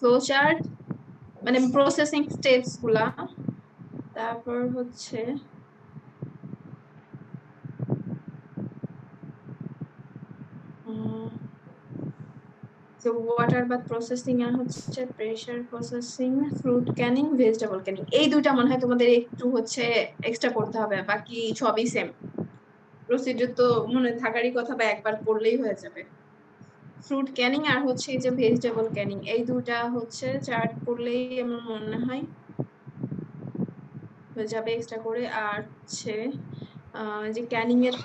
Flow chart মানে processing steps গুলা, তারপর হচ্ছে যে ওয়াটার বাথ প্রসেসিং আর হচ্ছে pressure processing, fruit Canning, vegetable Canning, এই দুইটা মনে হয় তোমাদের একটু হচ্ছে এক্সট্রা করতে হবে, বাকি সবই সেম প্রসিডিউর তো মনে থাকারই কথা, বা একবার করলেই হয়ে যাবে। ফ্রুট ক্যানিং আর হচ্ছে এই যে ভেজিটেবল ক্যানিং, এই দুটা হচ্ছে চার্ট করলেই আমার মনে হয় হয়ে যাবে এক্সট্রা করে। আর হচ্ছে যে ক্যানিং এর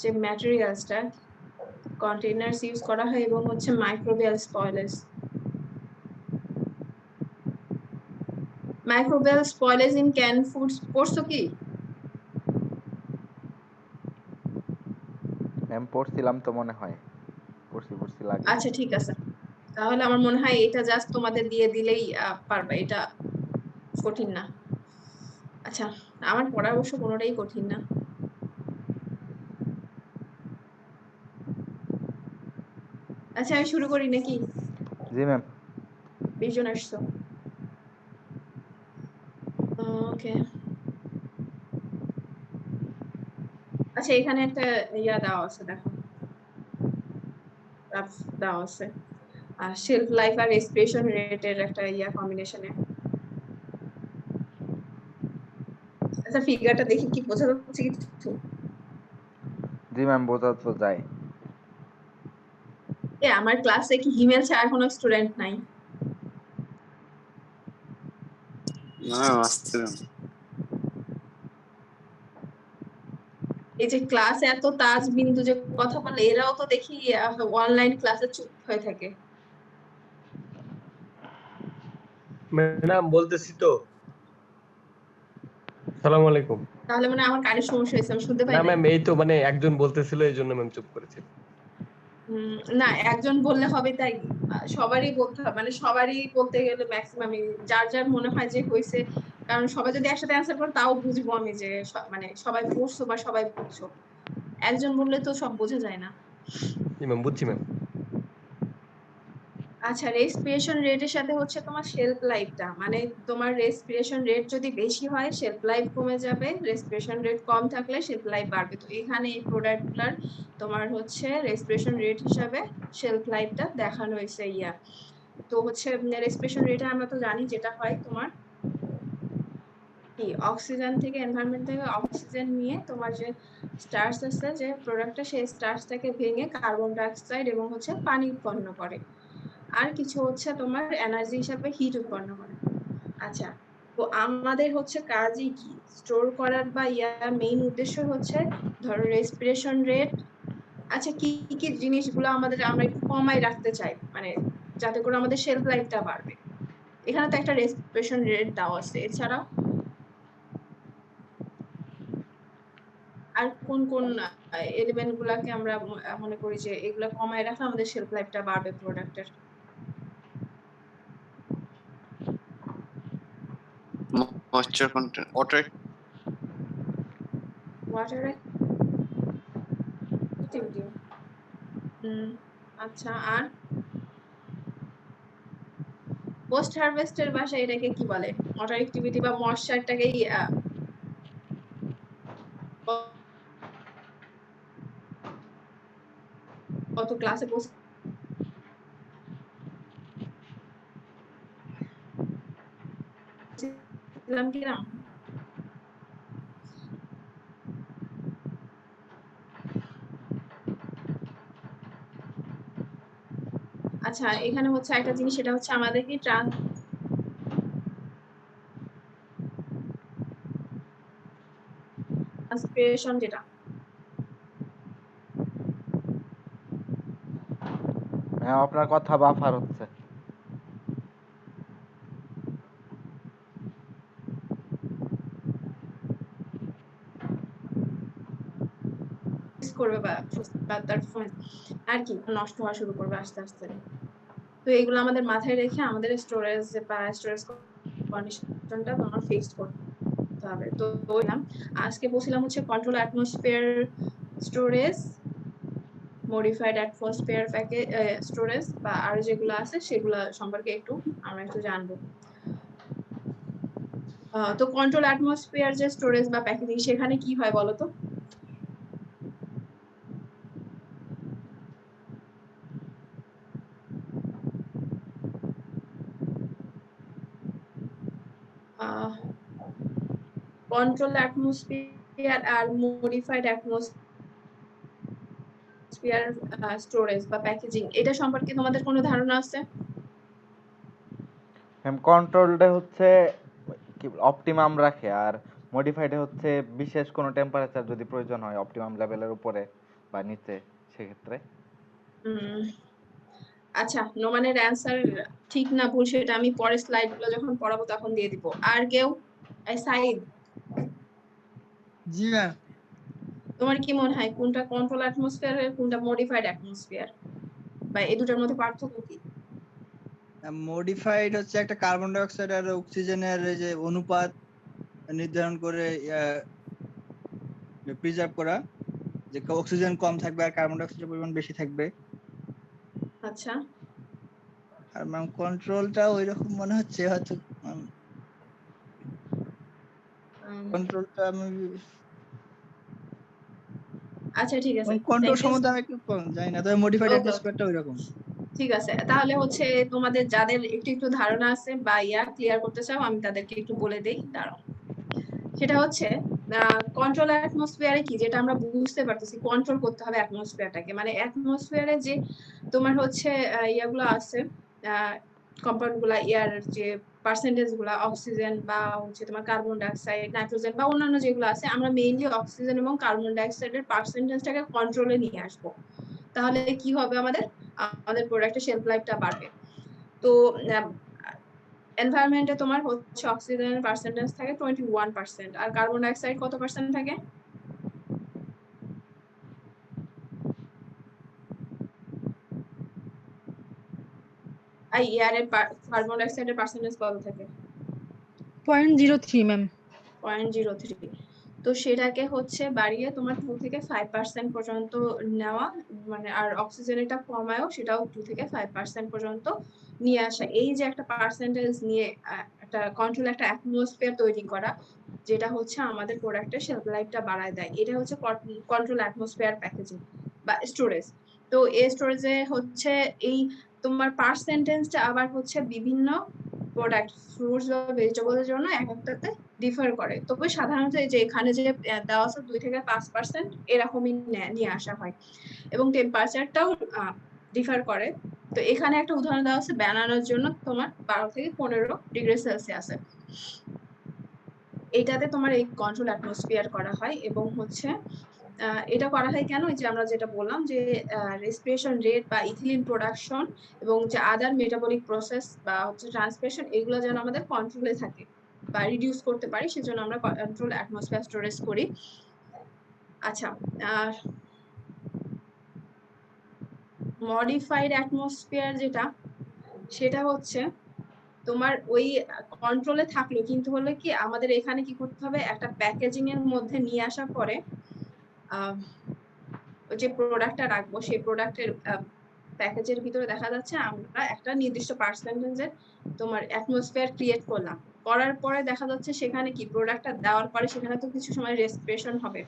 যে ম্যাটেরিয়ালসটা, কন্টেইনার্স ইউজ করা হয় এবং হচ্ছে microbial spoilage. Microbial spoilage in can foods পড়ছো কি? ম্যাম পড়ছিলাম তো মনে হয়, পড়ছি লাগে। আচ্ছা ঠিক আছে, তাহলে আমার মনে হয় এটা জাস্ট তোমাদের দিয়ে দিলেই পারবে, এটা কঠিন না। আচ্ছা, আমার পড়া অবশ্য কোনোটাই কঠিন না। আচ্ছা আমি শুরু করি নাকি? জি ম্যাম। 20 জন আসছো, ওকে। আচ্ছা এখানে একটা ইয়া দেওয়া আছে, দেখো গ্রাফ দেওয়া আছে শেলফ লাইফ আর রেসপিরেশন রেটের একটা ইয়া কম্বিনেশনে। আচ্ছা ফিগারটা দেখি কি বোঝা যাচ্ছে কিছু? জি ম্যাম, বোঝা তো যায়। আমার ক্লাসে কি হিমেল ছাড়া কোনো স্টুডেন্ট নাই? না আসছে না। এই যে ক্লাসে এত তাজ বিন্দু যে কথা বলে, এরাও তো দেখি অনলাইন ক্লাসে চুপ হয়ে থাকে। ম্যাডাম বলতেছি তো। আসসালামু আলাইকুম। তাহলে মানে আমার কানের সমস্যা হয়েছে, আমি শুনতে পাই না নাই। ম্যাম, এই তো মানে একজন বলতেছিল এই জন্য ম্যাম চুপ করেছি। না একজন বললে হবে তাই? সবারই বলতে হবে, মানে সবারই বলতে গেলে ম্যাক্সিমাম যার যার মনে হয় যে হয়েছে, কারণ সবাই যদি একসাথে অ্যান্সার করে তাও বুঝবো আমি যে মানে সবাই পড়ছো বা সবাই বুঝছো, একজন বললে তো সব বোঝা যায় না। জি ম্যাম, বুঝছি ম্যাম। আচ্ছা, রেসপিরেশন রেটের সাথে হচ্ছে তোমার শেলফ লাইফটা, মানে তোমার রেসপিরেশন রেট যদি বেশি হয় শেলফ লাইফ কমে যাবে, রেসপিরেশন রেট কম থাকলে শেলফ লাইফ বাড়বে। তো এখানে এই প্রোডাক্টগুলোর তোমার হচ্ছে রেসপিরেশন রেট হিসাবে শেলফ লাইফটা দেখানো হয়েছে ইয়া। তো হচ্ছে রেসপিরেশন রেটে আমরা তো জানি যেটা হয় তোমার কি, অক্সিজেন থেকে এনভায়রনমেন্ট থেকে অক্সিজেন নিয়ে তোমার যে স্টার্চ আছে যে প্রোডাক্টটা, সেই স্টার্চটাকে ভেঙে কার্বন ডাই অক্সাইড এবং হচ্ছে পানি উৎপন্ন করে, আর কিছু হচ্ছে তোমার এনার্জি হিসাবে হিট উৎপন্ন করে। আচ্ছা, তো আমাদের হচ্ছে কাজই কি, স্টোর করার বা মেইন উদ্দেশ্য হচ্ছে ধরো রেসপিরেশন রেট। আচ্ছা কি কি জিনিসগুলো আমাদের আমরা একটু কমাই রাখতে চাই, মানে যাতে করে আমাদের শেলফ লাইফটা বাড়বে। এখানে তো একটা রেসপিরেশন রেট দেওয়া আছে, এছাড়া আর কোন কোন এলিমেন্ট গুলাকে আমরা মনে করি যে এগুলা কমায় রাখলে আমাদের শেলফ লাইফটা বাড়বে প্রোডাক্টের? Moisture content, water activity. আচ্ছা, আর পোস্ট হারভেস্টের ভাষায় এটাকে কি বলে? ওয়াটার অ্যাক্টিভিটি বা ময়েশ্চারটাকেই কত ক্লাসে পড়ছিলাম কিনা? আচ্ছা এখানে হচ্ছে একটা জিনিস, সেটা হচ্ছে আমাদেরকে ট্রান্সপিরেশন যেটা হ্যাঁ, আপনার কথা বাফার হচ্ছে। করবে বা তার আর কি নষ্ট হওয়া শুরু করবে আস্তে আস্তে। তো এগুলো আমাদের মাথায় রেখে আমাদের স্টোরেজ বা স্টোরেজ কন্ডিশনটা তোমার ফিক্সড করতে হবে। তো আজকে বলছিলাম হচ্ছে control atmosphere storage modified atmosphere package storage বা আর যেগুলো আছে সেগুলো সম্পর্কে আমরা একটু জানবো। তো কন্ট্রোল অ্যাটমসফিয়ার যে স্টোরেজ বা প্যাকেজিং সেখানে কি হয় বলো তো? কন্ট্রোল অ্যাটমসফিয়ার আর মডিফাইড অ্যাটমসফিয়ার স্টোরেজ বা প্যাকেজিং এটা সম্পর্কে তোমাদের কোনো ধারণা আছে? ম্যাম কন্ট্রোলটা হচ্ছে কি অপটিমাম রাখে, আর মডিফাইডে হচ্ছে বিশেষ কোনো টেম্পারেচার যদি প্রয়োজন হয় অপটিমাম লেভেলের উপরে বা নিচে সেক্ষেত্রে। আচ্ছা, নোমানের অ্যান্সার ঠিক না ভুল সেটা আমি পরের স্লাইডগুলো যখন পড়াবো তখন দিয়ে দিব। আর কেউ? সাইদ, জি ম্যাম। তোমার কি মনে হয় কোনটা কন্ট্রোল অ্যাটমসফিয়ার আর কোনটা মডিফাইড অ্যাটমসফিয়ার, বা এই দুটার মধ্যে পার্থক্য কি? মডিফাইড হচ্ছে একটা কার্বন ডাই অক্সাইড আর অক্সিজেনের যে অনুপাত নির্ধারণ করে প্রিজার্ভ করা, যে অক্সিজেন কম থাকবে আর কার্বন ডাই অক্সাইডের পরিমাণ বেশি থাকবে। আচ্ছা, আর ম্যাম কন্ট্রোলটা ওইরকম মনে হচ্ছে হয়তো কন্ট্রোলটা আমি আচ্ছা ঠিক আছে, কন্ট্রোল থ্যাংক ইউ। সম্বন্ধে আমি একটু কম জানি না, তবে মডিফাইড Okay, অ্যাটমসফিয়ারটা ওইরকম। ঠিক আছে, তাহলে হচ্ছে তোমাদের যাদের একটু ধারণা আছে বা ক্লিয়ার করতে চাও আমি তাদেরকে একটু বলে দেই। দাঁড়াও, সেটা হচ্ছে কন্ট্রোল অ্যাটমসফিয়ারে কি, যেটা আমরা বুঝতে পারতেছি কন্ট্রোল করতে হবে অ্যাটমসফিয়ারটাকে, মানে অ্যাটমসফিয়ারে যে তোমার হচ্ছে ইয়াগুলো আছে, কম্পাউন্ড গুলা, ইয়ার যে পার্সেন্টেজ গুলা, অক্সিজেন বা হচ্ছে তোমার কার্বন ডাইঅক্সাইড, নাইট্রোজেন বা অন্যান্য যেগুলো আছে, আমরা মেইনলি অক্সিজেন এবং কার্বন ডাইঅক্সাইডের পার্সেন্টেজটাকে কন্ট্রোলে নিয়ে আসবো। তাহলে কি হবে, আমাদের প্রোডাক্টের শেলফ লাইফটা বাড়বে। তো এনভায়রনমেন্টে তোমার হচ্ছে অক্সিজেনের পার্সেন্টেজ থাকে 21% আর কার্বন ডাইঅক্সাইড কত পার্সেন্ট থাকে? আর এয়ারের কার্বন ডাইঅক্সাইডের পার্সেন্টেজ কত থাকে? 0.03 ম্যাম। 0.03। তো সেটাকে হচ্ছে বাড়িয়ে তোমার 2 থেকে 5% পর্যন্ত নেওয়া, মানে আর অক্সিজেনটা কমায়ও সেটাও 2 থেকে 5% পর্যন্ত নিয়ে আসা। এই যে একটা পার্সেন্টেজ নিয়ে একটা কন্ট্রোল, একটা অ্যাটমসফিয়ার তৈরি করা, যেটা হচ্ছে আমাদের প্রোডাক্টের শেলফ লাইফটা বাড়ায় দেয়, এটা হচ্ছে কন্ট্রোল অ্যাটমসফিয়ার প্যাকেজিং বা স্টোরেজ। তো এই স্টোরেজে হচ্ছে এই তোমার পার্সেন্টেজটা আবার হচ্ছে বিভিন্ন প্রোডাক্ট, ফ্রুটস বা ভেজিটেবলের জন্য এক একটাতে ডিফার করে। তবে সাধারণত এই যে এখানে যে দেওয়া আছে 2 থেকে 5% এরকমই নিয়ে আসা হয়, এবং টেম্পারেচারটাও ডিফার করে। তো এখানে একটা উদাহরণ দেওয়া আছে, বানানোর জন্য তোমার 12 থেকে 15 ডিগ্রি সেলসিয়াস। এটাতে তোমার এই কন্ট্রোল অ্যাটমসফিয়ার করা হয়, এবং হচ্ছে এটা করা হয় কেন, যে আমরা যেটা বললাম যে রেসপিরেশন রেট বা ইথিলিন প্রোডাকশন এবং যে আদার মেটাবলিক প্রসেস বা হচ্ছে ট্রান্সপিরেশন, এগুলো যেন আমাদের কন্ট্রোলে থাকে বা রিডিউস করতে পারি, সেজন্য আমরা কন্ট্রোল অ্যাটমসফিয়ার স্টোরেজ করি। আচ্ছা, মডিফাইড অ্যাটমসফিয়ার যেটা, সেটা হচ্ছে তোমার ওই কন্ট্রোলে থাকলো, কিন্তু হলো কি আমাদের এখানে কি করতে হবে, একটা প্যাকেজিং এর মধ্যে নিয়ে আসার পরে ওই যে প্রোডাক্টটা রাখবো সেই প্রোডাক্টের প্যাকেজের ভিতরে দেখা যাচ্ছে আমরা একটা নির্দিষ্ট পার্সেন্টেজের তোমার অ্যাটমসফিয়ার ক্রিয়েট করলাম, করার পরে দেখা যাচ্ছে সেখানে কি প্রোডাক্টটা দেওয়ার পরে সেখানে তো কিছু সময় রেসপিরেশন হবে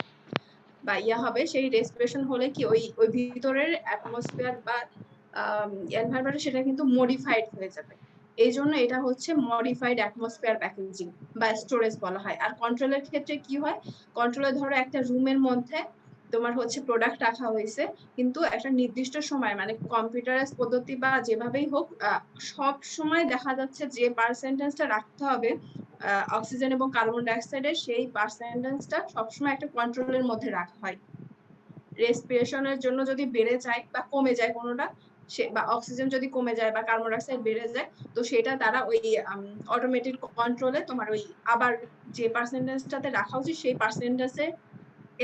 বা হবে, সেই রেসপিরেশন হলে কি ওই ভিতরের অ্যাটমসফিয়ার বা এনভায়রনমেন্ট সেটা কিন্তু মডিফাইড হয়ে যাবে। এই জন্য এটা হচ্ছে মডিফাইড অ্যাটমসফিয়ার প্যাকেজিং বা স্টোরেজ বলা হয়। আর কন্ট্রোলের ক্ষেত্রে কি হয়, কন্ট্রোলে ধরো একটা রুমের মধ্যে তোমার হচ্ছে প্রোডাক্ট রাখা হয়েছে, কিন্তু একটা নির্দিষ্ট সময়, মানে কম্পিউটারাইজ পদ্ধতি বা যেভাবেই হোক, সব সময় দেখা যাচ্ছে যে পার্সেন্টেজটা রাখতে হবে অক্সিজেন এবং কার্বন ডাইঅক্সাইডের, সেই পার্সেন্টেজটা সবসময় একটা কন্ট্রোলের মধ্যে রাখা হয়। রেসপিরেশনের জন্য যদি বেড়ে যায় বা কমে যায় কোনোটা, বা অক্সিজেন যদি কমে যায় বা কার্বন ডাইঅক্সাইড বেড়ে যায়, তো সেটা তারা ওই অটোমেটিক কন্ট্রোলে তোমার ওই আবার যে পার্সেন্টেজটাতে রাখা উচিত সেই পার্সেন্টেজে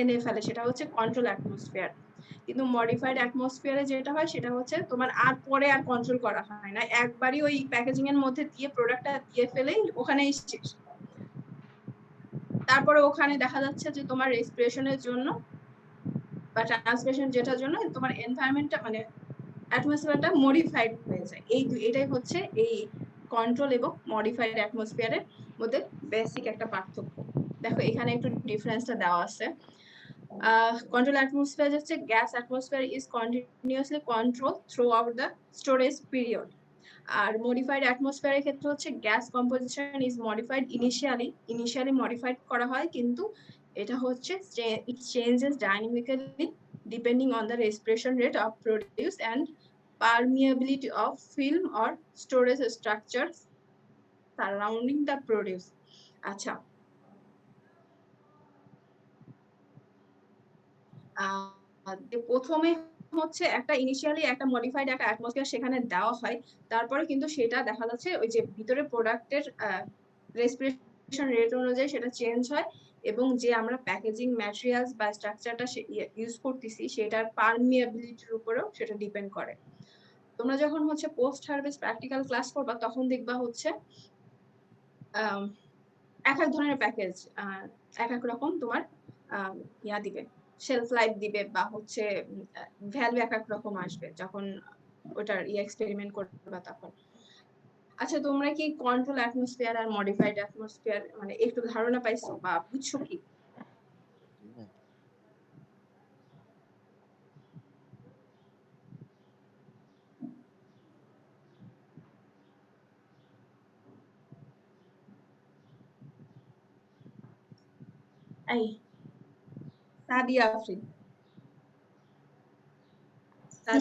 এনে ফেলে, সেটা হচ্ছে কন্ট্রোল অ্যাটমসফিয়ার। কিন্তু মডিফাইড অ্যাটমসফিয়ারে যেটা হয় সেটা হচ্ছে তোমার আর পরে আর কন্ট্রোল করা হয় না, একবারই ওই প্যাকেজিং এর মধ্যে দিয়ে প্রোডাক্টটা দিয়ে ফেলেই ওখানেই শেষ। তারপরে ওখানে দেখা যাচ্ছে যে তোমার রেসপিরেশনের জন্য বা ট্রান্সপিরেশন যেটার জন্য তোমার এনভায়রনমেন্টটা মানে অ্যাটমসফিয়ারটা মডিফাইড হয়ে যায়। এটাই হচ্ছে এই কন্ট্রোল এবং মডিফাইড অ্যাটমসফিয়ারের মধ্যে বেসিক একটা পার্থক্য। দেখো এখানে একটু ডিফারেন্সটা দেওয়া আছে। Control atmosphere হচ্ছে gas atmosphere is continuously controlled throughout the storage period. R modified atmosphere এর ক্ষেত্রে হচ্ছে gas composition is modified initially modified করা হয়, কিন্তু এটা হচ্ছে it changes dynamically depending on the respiration rate of produce and permeability of film or storage structures surrounding the produce. আচ্ছা, প্রথমে হচ্ছে একটা ইনিশিয়ালি একটা মডিফাইড একটা অ্যাটমসফিয়ার সেখানে দেওয়া হয়, তারপরে কিন্তু সেটা দেখা যাচ্ছে ওই যে ভিতরে প্রোডাক্টের রেসপিরেশন রেট অনুযায়ী সেটা চেঞ্জ হয়, এবং যে আমরা প্যাকেজিং ম্যাটেরিয়ালস বা স্ট্রাকচারটা ইউজ করতেছি সেটার পারমিয়াবিলিটির উপরেও সেটা ডিপেন্ড করে। তোমরা যখন হচ্ছে পোস্ট হারভেস্ট প্র্যাকটিক্যাল ক্লাস করবা তখন দেখবা হচ্ছে এক এক ধরনের প্যাকেজ এক এক রকম তোমার ইয়া দিবে, শেলফ লাইফ দিবে, বা হচ্ছে ভ্যালু এক এক রকম আসবে যখন ওটার এক্সপেরিমেন্ট করবা তখন। আচ্ছা, তোমরা কি কন্ট্রোল অ্যাটমসফিয়ার আর মডিফাইড অ্যাটমসফিয়ার মানে একটু ধারণা পাইছো বা বুঝছো কি? এই সাদিয়া আফরিন,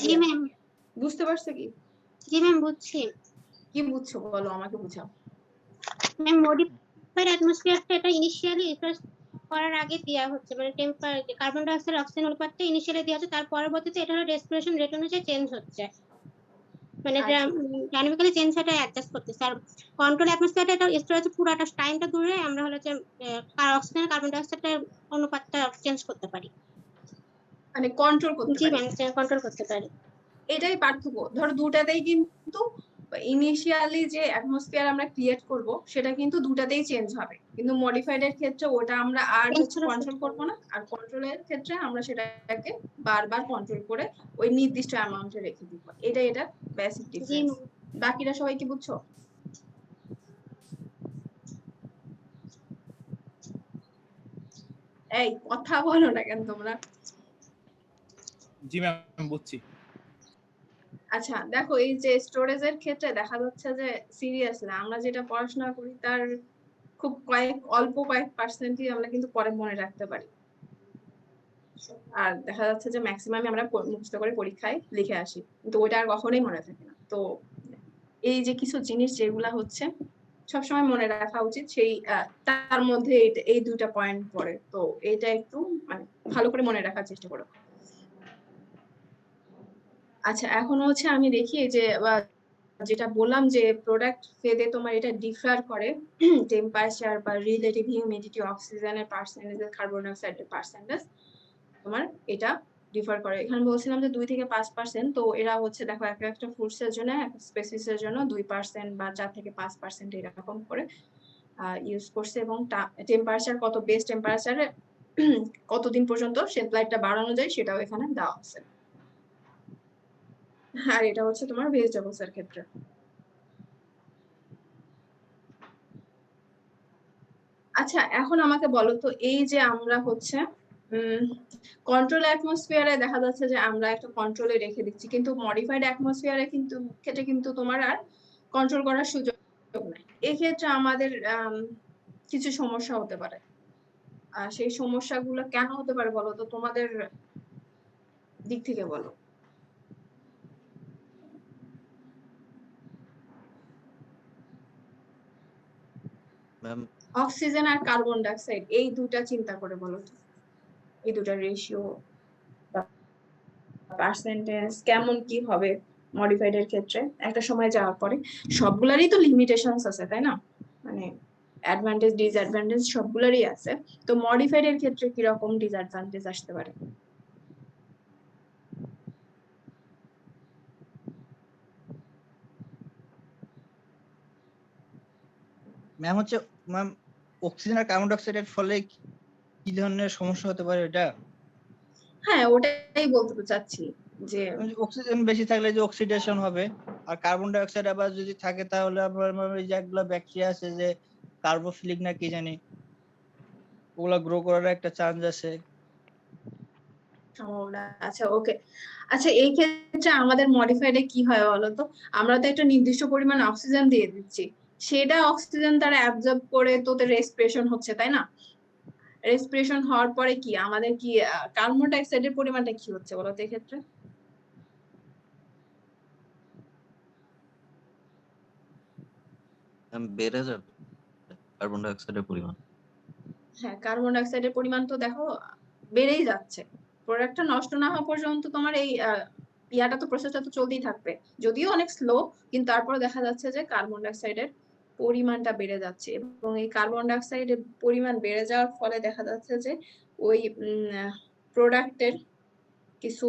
জি সাদিয়া, ম্যাম। বুঝতে পারছো কি? জি ম্যাম, বুঝছি। কি বুঝছো বলো, আমাকে বুঝাও। ম্যাম, মডিফাইড অ্যাটমসফিয়ারটা এটা ইনিশিয়ালি রিসার্চ করার আগে দেওয়া হচ্ছে, মানে কার্বন ডাই অক্সাইড অক্সিজেন অনুপাতটা ইনিশিয়ালি দেওয়া হচ্ছে, তার পরবর্তীতে এটা হলো রেসপিরেশন রেট অনুযায়ী চেঞ্জ হচ্ছে, মানে এটা ডাইনামিক্যালি চেঞ্জ হটা অ্যাডজাস্ট করতেছে। আর কন্ট্রোল অ্যাটমসফিয়ারটা এটা স্টোরেজ পুরোটা টাইমটা ধরে আমরা হলো যে অক্সিজেন কার্বন ডাই অক্সাইডের অনুপাতটা চেঞ্জ করতে পারি, মানে কন্ট্রোল করতে জি পারি। ম্যাম, কন্ট্রোল করতে পারি। এটাই পার্থক্য। ধরো দুটাতেই কিন্তু ইনিশিয়ালি যে অ্যাটমসফিয়ার আমরা ক্রিয়েট করব সেটা কিন্তু দুটাতেই চেঞ্জ হবে, কিন্তু মডিফাইড এর ক্ষেত্রে ওটা আমরা আর হচ্ছে কন্ট্রোল করব না, আর কন্ট্রোলের ক্ষেত্রে আমরা সেটাকে বারবার কন্ট্রোল করে ওই নির্দিষ্ট অ্যামাউন্টে রেখে দিব। এটা বেসিক ডিফারেন্স। বাকিরা সবাই কি বুঝছো? এই কথা বলো না কেন তোমরা? জি ম্যাম, বুঝছি। আচ্ছা দেখো, এই যে স্টোরেজের ক্ষেত্রে দেখা যাচ্ছে যে সিরিয়াসলি আমরা যেটা পড়াশোনা করি তার খুব অল্প কয়েক পার্সেন্টই আমরা কিন্তু পরে মনে রাখতে পারি, আর দেখা যাচ্ছে যে ম্যাক্সিমাম আমরা মুখস্থ করে পরীক্ষায় লিখে আসি, কিন্তু ওইটা আর কখনোই মনে থাকে না। তো এই যে কিছু জিনিস যেগুলা হচ্ছে সবসময় মনে রাখা উচিত, সেই তার মধ্যে এই দুইটা পয়েন্ট পড়ে, তো এটা একটু মানে ভালো করে মনে রাখার চেষ্টা করো। আচ্ছা, এখন হচ্ছে আমি দেখি যে যেটা বললাম যে প্রোডাক্ট ভেদে তোমার এটা ডিফার করে টেম্পারেচার বা রিলেটিভ হিউমিডিটি, অক্সিজেনের পার্সেন্টেজ, কার্বন ডাই অক্সাইডের পার্সেন্টেজ, তোমার এটা ডিফার করে। এখানে বলছিলাম যে 2 থেকে 5%, তো এরা হচ্ছে দেখো একটা ফুডস এর জন্য স্পেসিস এর জন্য 2% বা 4 থেকে 5% এরকম করে ইউজ করছে, এবং টেম্পারেচার কত বেস্ট টেম্পারেচারে কতদিন পর্যন্ত শেলফ লাইফটা বাড়ানো যায় সেটাও এখানে দেওয়া আছে। আর এটা হচ্ছে তোমার ভেজিটেবলস এর ক্ষেত্রে। আচ্ছা, এখন আমাকে বলো তো, এই যে আমরা হচ্ছে কন্ট্রোল অ্যাটমসফিয়ারে দেখা যাচ্ছে যে আমরা একটা কন্ট্রোলে রেখে দিচ্ছি, কিন্তু মডিফাইড অ্যাটমসফিয়ারে কিন্তু ক্ষেত্রে কিন্তু তোমার আর কন্ট্রোল করার সুযোগ নেই। এক্ষেত্রে আমাদের কিছু সমস্যা হতে পারে। আর সেই সমস্যাগুলো কেন হতে পারে বলো তো, তোমাদের দিক থেকে বলো। অক্সিজেন আর কার্বন ডাই অক্সাইড, এই দুটা চিন্তা করে বলো তো, এই দুটা রেশিও পার্সেন্টেজ কেমন কি হবে মডিফাইড এর ক্ষেত্রে একটা সময় যাওয়ার পরে? সবগুলারই তো লিমিটেশনস আছে, তাই না? মানে অ্যাডভান্টেজ ডিসঅ্যাডভান্টেজ সবগুলারই আছে, তো মডিফাইড এর ক্ষেত্রে কি রকম ডিসঅ্যাডভান্টেজ আসতে পারে? ম্যাম হচ্ছে ম্যাম, অক্সিজেন আর কার্বন ডাই অক্সাইডের ফলে কি ধরনের সমস্যা হতে পারে এটা? হ্যাঁ ওটাই বলতে চাচ্ছি যে অক্সিজেন বেশি থাকলে যে অক্সিডেশন হবে, আর কার্বন ডাই অক্সাইড আবার যদি থাকে তাহলে আপনার ওই যে একগুলো ব্যাকটেরিয়া আছে যে কার্বোফিলিক না কি জানি, ওগুলা গ্রো করার একটা চান্স আছে। সম্ভাবনা আচ্ছা ওকে। আচ্ছা এই ক্ষেত্রে আমাদের মডিফাইডে কি হয় বলতো, আমরা তো একটা নির্দিষ্ট পরিমাণ অক্সিজেন দিয়ে দিচ্ছি, সেটা অক্সিজেন তারা অ্যাবজর্ব করে তোদের রেসপিরেশন হচ্ছে তাই না? রেসপিরেশন হওয়ার পরে কি আমাদের কি কার্বন ডাই অক্সাইডের পরিমাণটা কি হচ্ছে বলো তো এক্ষেত্রে? বেড়ে যাবে কার্বন ডাই অক্সাইডের পরিমাণ। হ্যাঁ কার্বন ডাই অক্সাইডের পরিমাণ তো দেখো বেড়েই যাচ্ছে, প্রোডাক্টটা নষ্ট না হওয়া পর্যন্ত তোমার এই ইয়াটা তো প্রসেসটা তো চলতেই থাকবে, যদিও অনেক স্লো, কিন্তু তারপরে দেখা যাচ্ছে যে কার্বন ডাই অক্সাইডের পরিমাণটা বেড়ে যাচ্ছে, এবং এই কার্বন ডাই অক্সাইডের পরিমাণ বেড়ে যাওয়ার ফলে দেখা যাচ্ছে যে ওই প্রোডাক্টের কিছু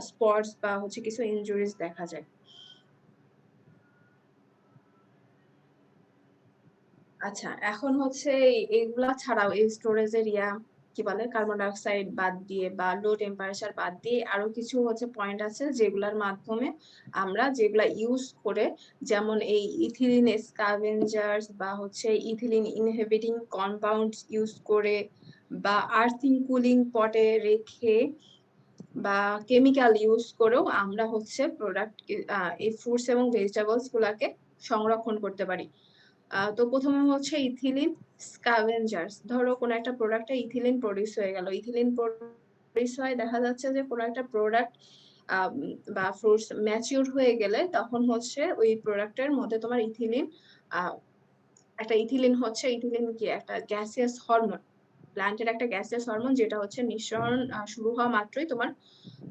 স্পটস বা হচ্ছে কিছু ইনজুরিজ দেখা যায়। আচ্ছা এখন হচ্ছে এইগুলা ছাড়াও এই স্টোরেজের কি বলে কার্বন ডাই অক্সাইড বাদ দিয়ে বা লো টেম্পারেচার বাদ দিয়ে আরো কিছু হচ্ছে পয়েন্ট আছে যেগুলোর মাধ্যমে আমরা যেগুলা ইউজ করে, যেমন এই ইথিলিন স্ক্যাভেঞ্জার্স বা হচ্ছে ইথিলিন ইনহিবিটিং কম্পাউন্ডস ইউজ করে বা আর্থিং কুলিং পটে রেখে বা কেমিক্যাল ইউজ করেও আমরা হচ্ছে প্রোডাক্ট এই ফ্রুটস এবং ভেজিটেবলস গুলাকে সংরক্ষণ করতে পারি। তো প্রথমে হচ্ছে ইথিলিন স্ক্যাভেঞ্জার্স, ধরো কোন একটা প্রোডাক্টে ইথিলিন প্রডিউস হয়ে গেল, ইথিলিন প্রডিউস হয় দেখা যাচ্ছে যে কোন একটা প্রোডাক্ট বা ফ্রুটস ম্যাচিউর হয়ে গেলে তখন হচ্ছে ওই প্রোডাক্টের মধ্যে তোমার ইথিলিন একটা ইথিলিন হচ্ছে ইথিলিন কি একটা গ্যাসিয়াস হরমোন, প্ল্যান্টের একটা গ্যাসিয়াস হরমোন, যেটা হচ্ছে নিঃসরণ শুরু হওয়া মাত্রই তোমার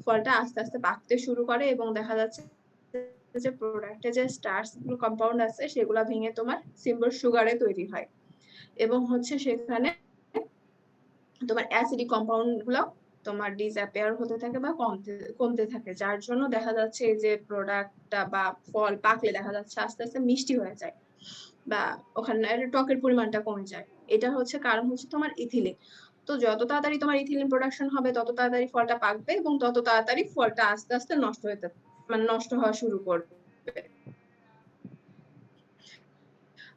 ফলটা আস্তে আস্তে পাকতে শুরু করে এবং দেখা যাচ্ছে যে প্রোডাক্টে যে স্টার্চ কম্পাউন্ড আছে সেগুলা ভেঙে তোমার সিম্পল সুগারে তৈরি হয়, এবং হচ্ছে সেখানে তোমার অ্যাসিডিক কম্পাউন্ড গুলো তোমার ডিসঅ্যাপিয়ার হতে থাকে বা কমতে থাকে, যার জন্য দেখা যাচ্ছে এই যে প্রোডাক্টটা বা ফল পাকলে দেখা যাচ্ছে আস্তে আস্তে মিষ্টি হয়ে যায় বা ওখানে টকের পরিমাণটা কমে যায়। এটা হচ্ছে কারণ হচ্ছে তোমার ইথিলিন। তো যত তাড়াতাড়ি তোমার ইথিলিন প্রোডাকশন হবে তত তাড়াতাড়ি ফলটা পাকবে এবং তত তাড়াতাড়ি ফলটা আস্তে আস্তে নষ্ট হওয়া শুরু করবে।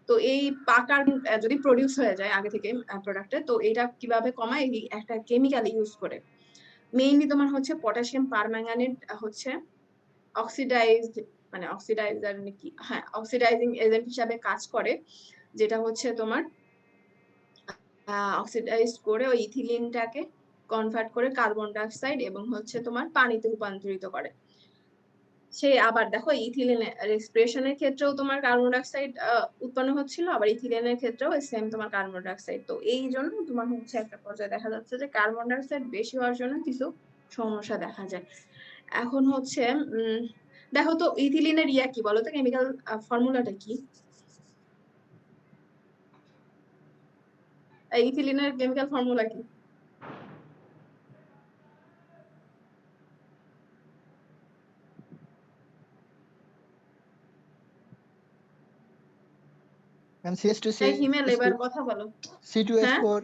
তো এই পাকার যদি প্রডিউস হয়ে যায় আগে থেকে প্রোডাক্টে, তো এটা কিভাবে কমায়, এই একটা কেমিক্যাল ইউজ করে, মেইনলি তোমার হচ্ছে পটাশিয়াম পারম্যাঙ্গানেট হচ্ছে অক্সিডাইজড মানে অক্সিডাইজার নাকি হ্যাঁ অক্সিডাইজিং এজেন্ট হিসাবে কাজ করে, যেটা হচ্ছে তোমার অক্সিডাইজ করে ওই ইথিলিনটাকে কনভার্ট করে কার্বন ডাই অক্সাইড এবং হচ্ছে তোমার পানিতে রূপান্তরিত করে। সে আবার দেখো ইথিলিন রেসপিরেশনের ক্ষেত্রেও তোমার কার্বন ডাই অক্সাইড উৎপন্ন হচ্ছিল, আবার ইথিলিনের ক্ষেত্রেও সেম তোমার কার্বন ডাই অক্সাইড। তো এই জন্য তোমার হচ্ছে একটা পর্যায়ে দেখা যাচ্ছে যে কার্বন ডাই অক্সাইড বেশি হওয়ার জন্য কিছু সমস্যা দেখা যায়। এখন হচ্ছে দেখো তো ইথিলিনের কি বলো তো, কেমিক্যাল ফর্মুলাটা কি? ইথিলিনের কেমিক্যাল ফর্মুলা কি? হিমেল এবার কথা বলো। C2H4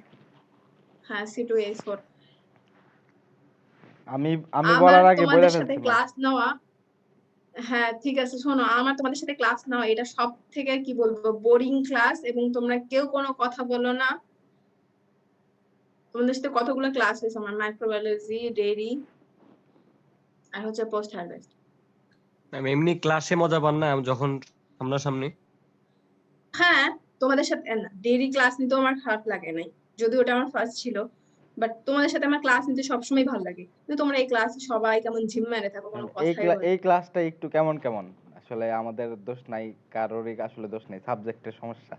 হ্যাঁ C2H4। আমি বলার আগে বলে তোমাদের সাথে ফেলছি। ক্লাস নেওয়া, হ্যাঁ ঠিক আছে শোনো, আমার তোমাদের সাথে ক্লাস নেওয়া এটা সব থেকে কি বলবো বোরিং ক্লাস, এবং তোমরা কেউ কোনো কথা বলো না। তোমাদের সাথে কতগুলো ক্লাস হয়েছে আমার, মাইক্রোবায়োলজি, ডেইরি আর হচ্ছে পোস্ট হারভেস্ট। আমি এমনি ক্লাসে মজা পান না যখন সামনাসামনি? হ্যাঁ তোমাদের সাথে ডেইরি ক্লাস নিতে আমার খারাপ লাগে নাই, যদি ওটা আমার ফার্স্ট ছিল, বাট তোমাদের সাথে আমার ক্লাস নিতে সবসময় ভালো লাগে, কিন্তু তোমরা এই ক্লাসে সবাই কেমন ঝিম মেরে থাকো, কোনো কথাই বলো না। এই ক্লাসটা একটু কেমন কেমন, আসলে আমাদের দোষ নাই, কারোরই আসলে দোষ নেই, সাবজেক্টের সমস্যা।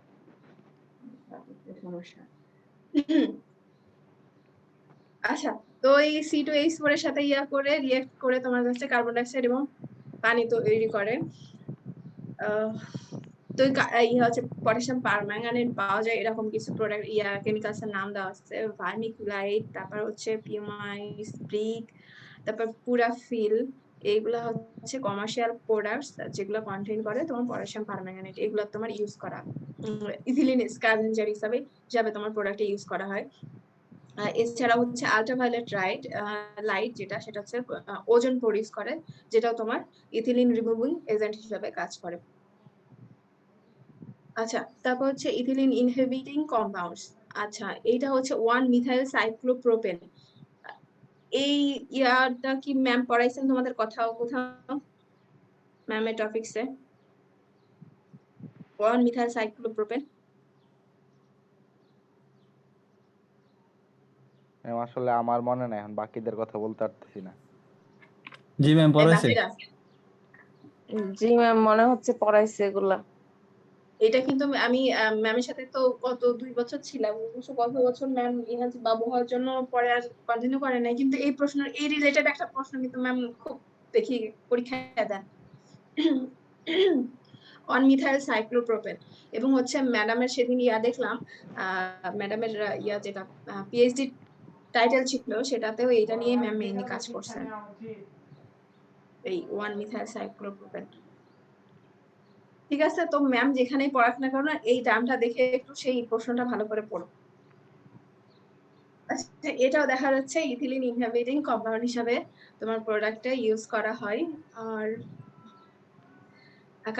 আচ্ছা তো এই C2H4 এর সাথে করে রিঅ্যাক্ট করে তোমার কাছে কার্বন ডাই অক্সাইড এবং পানি তৈরি করে। তো হচ্ছে পটাশিয়াম পারম্যাঙ্গানেট পাওয়া যায়, এরকম কিছু প্রোডাক্ট কেমিক্যালস এর নাম দেওয়া আছে, ভার্মিকুলাইট, তারপর হচ্ছে পিউমাইস, ব্রিক, তারপর পুরাফিল, এইগুলা হচ্ছে কমার্শিয়াল প্রোডাক্টস যেগুলো কন্টেইন করে তোমার পটাশিয়াম পারম্যাঙ্গানেট, এগুলো তোমার ইউজ করা ইথিলিন স্ক্যাভেঞ্জার হিসাবে তোমার প্রোডাক্টে ইউজ করা হয়। এছাড়া হচ্ছে আল্ট্রাভায়োলেট লাইট যেটা সেটা হচ্ছে ওজোন প্রডিউস করে, যেটাও তোমার ইথিলিন রিমুভিং এজেন্ট হিসেবে কাজ করে। আচ্ছা, তারপর হচ্ছে ইথিলিন ইনহিবিটিং কম্পাউন্ডস। আচ্ছা, এইটা হচ্ছে 1 মিথাইল সাইক্লোপ্রোপেন। এই ইয়াটা কি ম্যাম পড়াইছেন তোমাদের কোথাও ম্যামের টপিকসে? 1 মিথাইল সাইক্লোপ্রোপেন। ম্যাম আসলে আমার মনে নাই, এখন বাকিদের কথা বলতে পারতেছি না। জি ম্যাম পড়াইছে। বাকিরা জি ম্যাম মনে হচ্ছে পড়াইছে এগুলা। এটা কিন্তু আমি ম্যামের সাথে তো কত 2 বছর ছিলাম, অবশ্য কত বছর ম্যাম ইংরেজি বাবু হওয়ার জন্য পরে আর কন্টিনিউ করে নাই, কিন্তু এই প্রশ্ন এই রিলেটেড একটা প্রশ্ন কিন্তু ম্যাম খুব দেখি পরীক্ষায় দেন। 1 মিথাইল সাইক্লোপ্রোপেন। এবং হচ্ছে ম্যাডামের সেদিন দেখলাম, ম্যাডামের যেটা পিএইচডি টাইটেল ছিল সেটাতেও এটা নিয়ে ম্যাম মেইনলি কাজ করছেন, এই 1 মিথাইল সাইক্লোপ্রোপেন। ঠিক আছে, তো ম্যাম যেখানেই পড়াশোনা করো না, এই টার্মটা দেখে একটু সেই প্রশ্নটা ভালো করে পড়ো। আচ্ছা, এটাও দেখা যাচ্ছে ইথিলিন ইনহিবিটিং কম্পাউন্ড হিসাবে তোমার প্রোডাক্টে ইউজ করা হয়। আর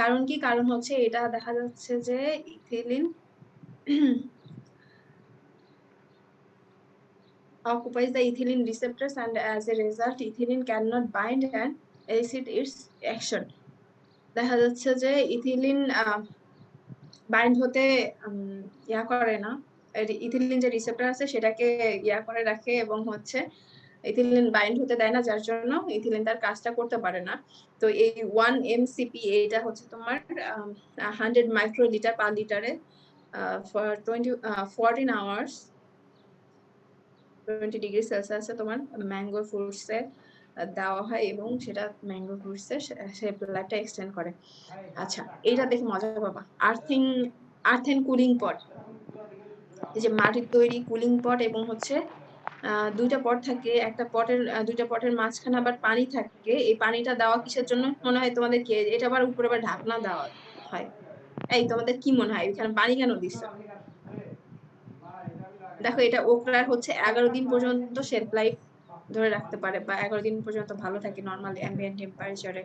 কারণ কি, কারণ হচ্ছে এটা দেখা যাচ্ছে যে ethylene occupies the ethylene receptors and as a result ethylene cannot bind and elicit its action. দেখা যাচ্ছে যে ইথিলিন বাইন্ড হতে করে না, ইথিলিন যে রিসেপ্টর আছে সেটাকে করে রাখে এবং হচ্ছে ইথিলিন বাইন্ড হতে দেয় না, যার জন্য ইথিলিন তার কাজটা করতে পারে না। তো এই 1 mcp এটা হচ্ছে তোমার 100 মাইক্রোলিটার পার লিটারে ফর 14 আওয়ার্স 20 ডিগ্রি সেলসিয়াসে তোমার ম্যাঙ্গো ফ্রুটসে দেওয়া হয় এবং সেটা ম্যাঙ্গো ফ্রুটসে সে লাইফটা এক্সটেন্ড করে। আচ্ছা, এইটা দেখে মজা পাবা। আর্থ এন্ড কুলিং পট, এই যে মাটির তৈরি কুলিং পট এবং হচ্ছে দুইটা পট থাকে, একটা পটের দুইটা পটের মাঝখানে আবার পানি থাকে। এই পানিটা দেওয়া কিসের জন্য মনে হয় তোমাদের? কি এটা আবার উপরে আবার ঢাকনা দেওয়া হয়। এই তোমাদের কি মনে হয় এখানে পানি কেন দিচ্ছে? দেখো, এটা ওকরার হচ্ছে 11 দিন পর্যন্ত শেলফ লাইফ ধরে রাখতে পারে, বা 11 দিন পর্যন্ত ভালো থাকে নরমাল অ্যাম্বিয়েন্ট টেম্পারেচারে।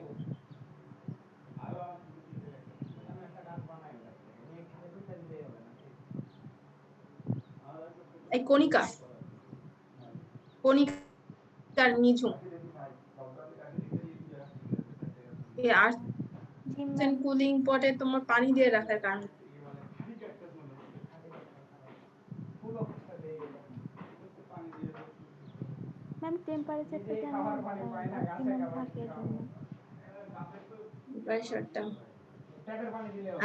এই কণিকার নিঝুম এই আর্থ এন্ড কুলিং পটে তোমার পানি দিয়ে রাখার কারণ ম্যাম টেম্পারেচারটা যেন অপটিমাম থাকে এজন্য। প্রেসারটা।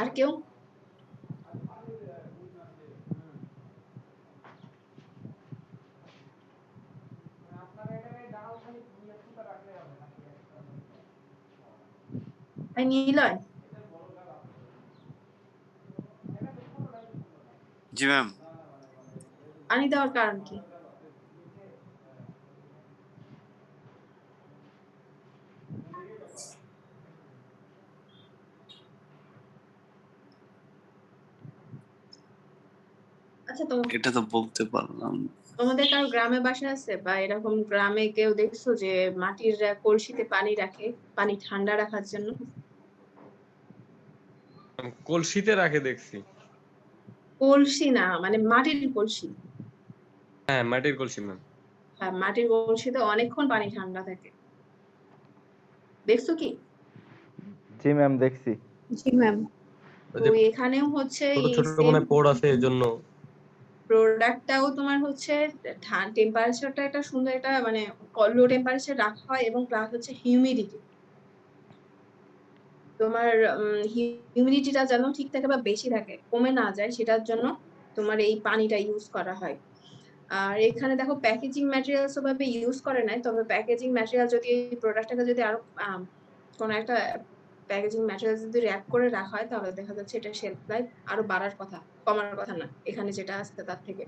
আর কেউ? নিলয়? জি ম্যাম। পানি দেওয়ার কারণ কি? আচ্ছা, এটা তো বলতে পারলাম। তোমাদের কারো গ্রামে বাসা আছে, বা এরকম গ্রামে কেউ দেখছো যে মাটির কলসিতে পানি রাখে, পানি ঠান্ডা রাখার জন্য? কলসিতে রাখে দেখছি। কলসি না, মানে মাটির কলসি। হ্যাঁ, মাটির কলসি ম্যাম। হ্যাঁ, মাটির কলসিতে অনেকক্ষণ পানি ঠান্ডা থাকে। দেখছো কি? জি ম্যাম দেখছি। জি ম্যাম। তো এখানেও হচ্ছে ছোট এই ছোট সেম মানে পোর আছে এজন্য প্রোডাক্টটাও তোমার হচ্ছে টেম্পারেচারটা একটা সুন্দর একটা মানে লো টেম্পারেচার রাখা হয়, এবং প্লাস হচ্ছে হিউমিডিটি, তোমার হিউমিডিটিটা যেন ঠিক থাকে বা বেশি থাকে, কমে না যায়, সেটার জন্য তোমার এই পানিটা ইউজ করা হয়। আর এখানে দেখো প্যাকেজিং ম্যাটেরিয়ালস ওভাবে ইউজ করে নাই, তবে প্যাকেজিং ম্যাটেরিয়াল যদি প্রোডাক্টটাকে যদি আরো কোন একটা প্যাকেজিং ম্যাটেরিয়াল যদি র‍্যাপ করে রাখা হয়, তাহলে দেখা যাচ্ছে এটা শেলফ লাইফ আরো বাড়ার কথা, কমার কথা না, এখানে যেটা আসছে তার থেকে।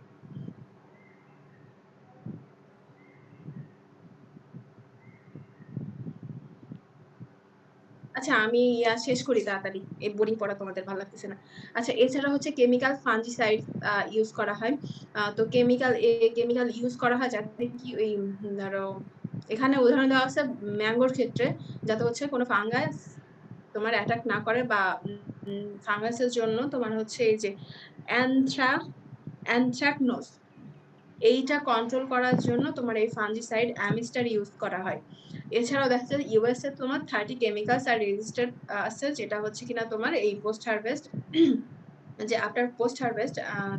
আচ্ছা, আচ্ছা আমি শেষ করি তাড়াতাড়ি, এই বোরিং পড়া তোমাদের ভালো লাগতেছে না। আচ্ছা এছাড়া হচ্ছে কেমিক্যাল ফাঞ্জিসাইড ইউজ করা হয়। তো কেমিক্যাল ইউজ করা হয় যাতে কি ওই ধরো এখানে উদাহরণ দেওয়া আছে ম্যাঙ্গোর ক্ষেত্রে, যাতে হচ্ছে কোনো ফাঙ্গাস তোমার অ্যাটাক না করে, বা ফাঙ্গাসের জন্য তোমার হচ্ছে এই যে অ্যানথ্রাকনোজ এইটা কন্ট্রোল করার জন্য তোমার এই ফাঞ্জিসাইড অ্যামিস্টার ইউজ করা হয়। এছাড়াও দেখা যায় ইউএস এ তোমার 30 কেমিক্যালস আর রেজিস্টার্ড আছে, যেটা হচ্ছে কিনা তোমার এই পোস্ট হারভেস্ট যে আফটার পোস্ট হারভেস্ট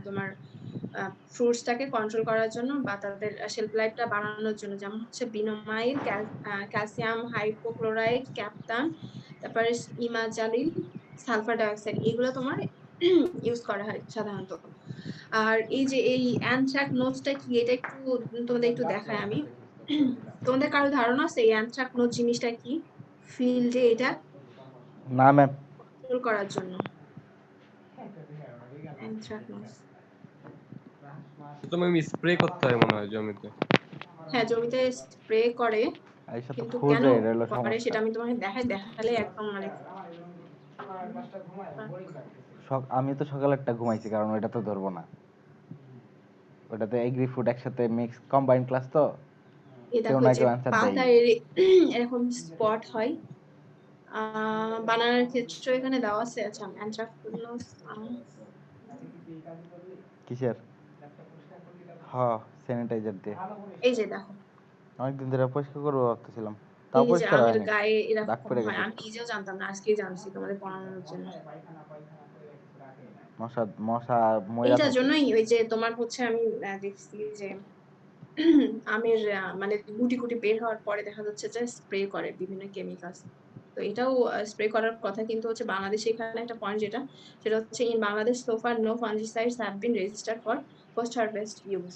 তোমার ফ্রুটসটাকে কন্ট্রোল করার জন্য বা তাদের শেলফ লাইফটা বাড়ানোর জন্য, যেমন হচ্ছে বিনোমাইল, ক্যালসিয়াম হাইপোক্লোরাইড, ক্যাপটান, তারপরে ইমাজালিল, সালফার ডাইঅক্সাইড, এগুলো তোমার ইউজ করা হয় সাধারণত। আর এই যে এই অ্যানথ্রাকনোজটা কি, এটা একটু তোমাদের একটু দেখায় আমি। তোমাদের কারো ধারণা আছে এই অ্যানথ্রাকনোজ জিনিসটা কি ফিল্ডে এটা না ম্যাম। কন্ট্রোল করার জন্য? অ্যানথ্রাকনোজ তো আমি স্প্রে করতে হয় মনে হয় জমিতে। হ্যাঁ জমিতে স্প্রে করে, আইসা তো কিন্তু ফুল কেন যায়, এটা হলো করে সমস্যা। সেটা আমি তোমাকে দেখালে একদম মানে আমি তো সকালে একটা ঘুমাইছি, কারণ ওইটা তো ধরবো না, ওটাতে এগ্রি ফুড একসাথে মিক্স কম্বাইন্ড ক্লাস তো এই কেউ দেখো না যে কেউ অ্যান্সার দেয়। পাতায় এরকম স্পট হয়, বানানোর ক্ষেত্রে এখানে দেওয়া আছে। আচ্ছা অ্যানথ্রাকনোজ কিসের? হ্যাঁ স্যানিটাইজার দিয়ে। এই যে দেখো অনেকদিন ধরে পরিষ্কার করবো ভাবতেছিলাম, তাও এই যে পরিষ্কার আমের হয়নি, গায়ে দাগ এরকম পড়ে হয়, গেছে। আমি নিজেও জানতাম না, আজকেই জানছি তোমাদের পড়ানোর জন্য। মশা মশা ময়রা এইটার থাকে। জন্যই ওই যে তোমার হচ্ছে আমি দেখছি যে আমের মানে গুটি গুটি বের হওয়ার পরে দেখা যাচ্ছে যে স্প্রে করে বিভিন্ন কেমিক্যালস। তো এটাও স্প্রে করার কথা, কিন্তু হচ্ছে বাংলাদেশে এখানে একটা পয়েন্ট সেটা হচ্ছে in Bangladesh so far no fungicides have been registered for post harvest use.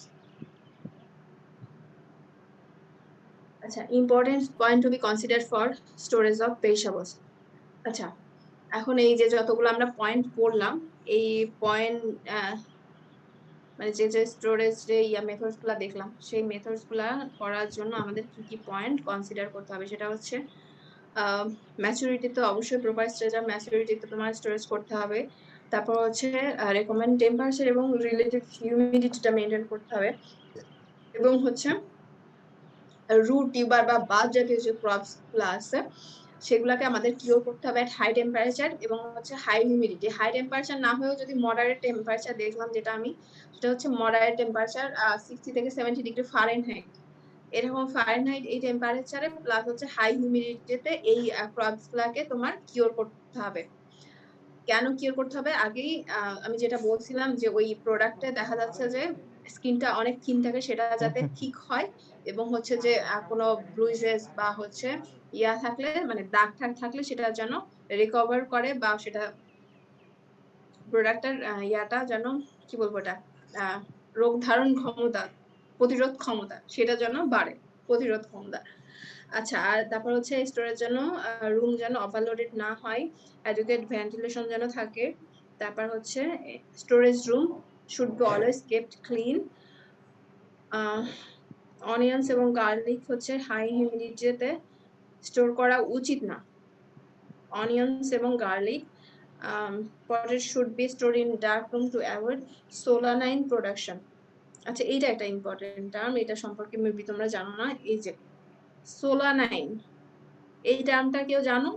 আচ্ছা important point to be consider for storage of vegetables. আচ্ছা এখন এই যে যতগুলো আমরা পয়েন্ট পড়লাম, এই পয়েন্ট মানে যে স্টোরেজ যে মেথডস গুলা দেখলাম, সেই মেথডস গুলা করার জন্য আমাদের কি কি পয়েন্ট কনসিডার করতে হবে, সেটা হচ্ছে ম্যাচুরিটি তো অবশ্যই প্রপার স্টেজ অফ ম্যাচুরিটিতে তোমার স্টোরেজ করতে হবে। তারপর হচ্ছে রেকমেন্ড টেম্পারেচার এবং রিলেটিভ হিউমিডিটিটা মেনটেন করতে হবে, এবং হচ্ছে রুট টিউবার বা বাদ জাতীয় যে ক্রপস গুলো আছে সেগুলোকে আমাদের কিওর করতে হবে হাই টেম্পারেচার এবং হচ্ছে হাই হিউমিডিটি। হাই টেম্পারেচার না হয়েও যদি মডারেট টেম্পারেচার দেখলাম, সেটা হচ্ছে মডারেট টেম্পারেচার 60 থেকে 70 ডিগ্রি ফারেনহাইট, এরকম ফারেনহাইট এই টেম্পারেচারে প্লাস হচ্ছে হাই হিউমিডিটিতে এই ক্রপস গুলাকে তোমার কিওর করতে হবে। কেন কিওর করতে হবে? আগেই আমি যেটা বলছিলাম যে ওই প্রোডাক্টে দেখা যাচ্ছে যে স্কিনটা অনেক থিন থাকে, সেটা যাতে ঠিক হয়, এবং হচ্ছে যে কোনো ব্রুইজেস বা হচ্ছে থাকলে মানে দাগ ঠাক থাকলে সেটা যেন রিকভার করে, বা সেটা প্রোডাক্টের যেন কি বলবো এটা রোগ ধারণ ক্ষমতা, প্রতিরোধ ক্ষমতা সেটা যেন বাড়ে, প্রতিরোধ ক্ষমতা। আচ্ছা আর তারপর হচ্ছে স্টোরেজ জন্য রুম যেন ওভারলোডেড না হয়, অ্যাডুকেট ভেন্টিলেশন যেন থাকে। তারপর হচ্ছে storage room should be always kept clean. Onions এবং গার্লিক হচ্ছে হাই হিউমিডিটিতে স্টোর করা উচিত না। অনিয়ন্স এবং garlic potted should be stored in dark room to avoid solanine production. আচ্ছা এইটা একটা ইম্পর্টেন্ট টার্ম, এটা সম্পর্কে মেবি তোমরা জানো না। এই যে সোলানাইন, এই টার্মটা কেউ জানো?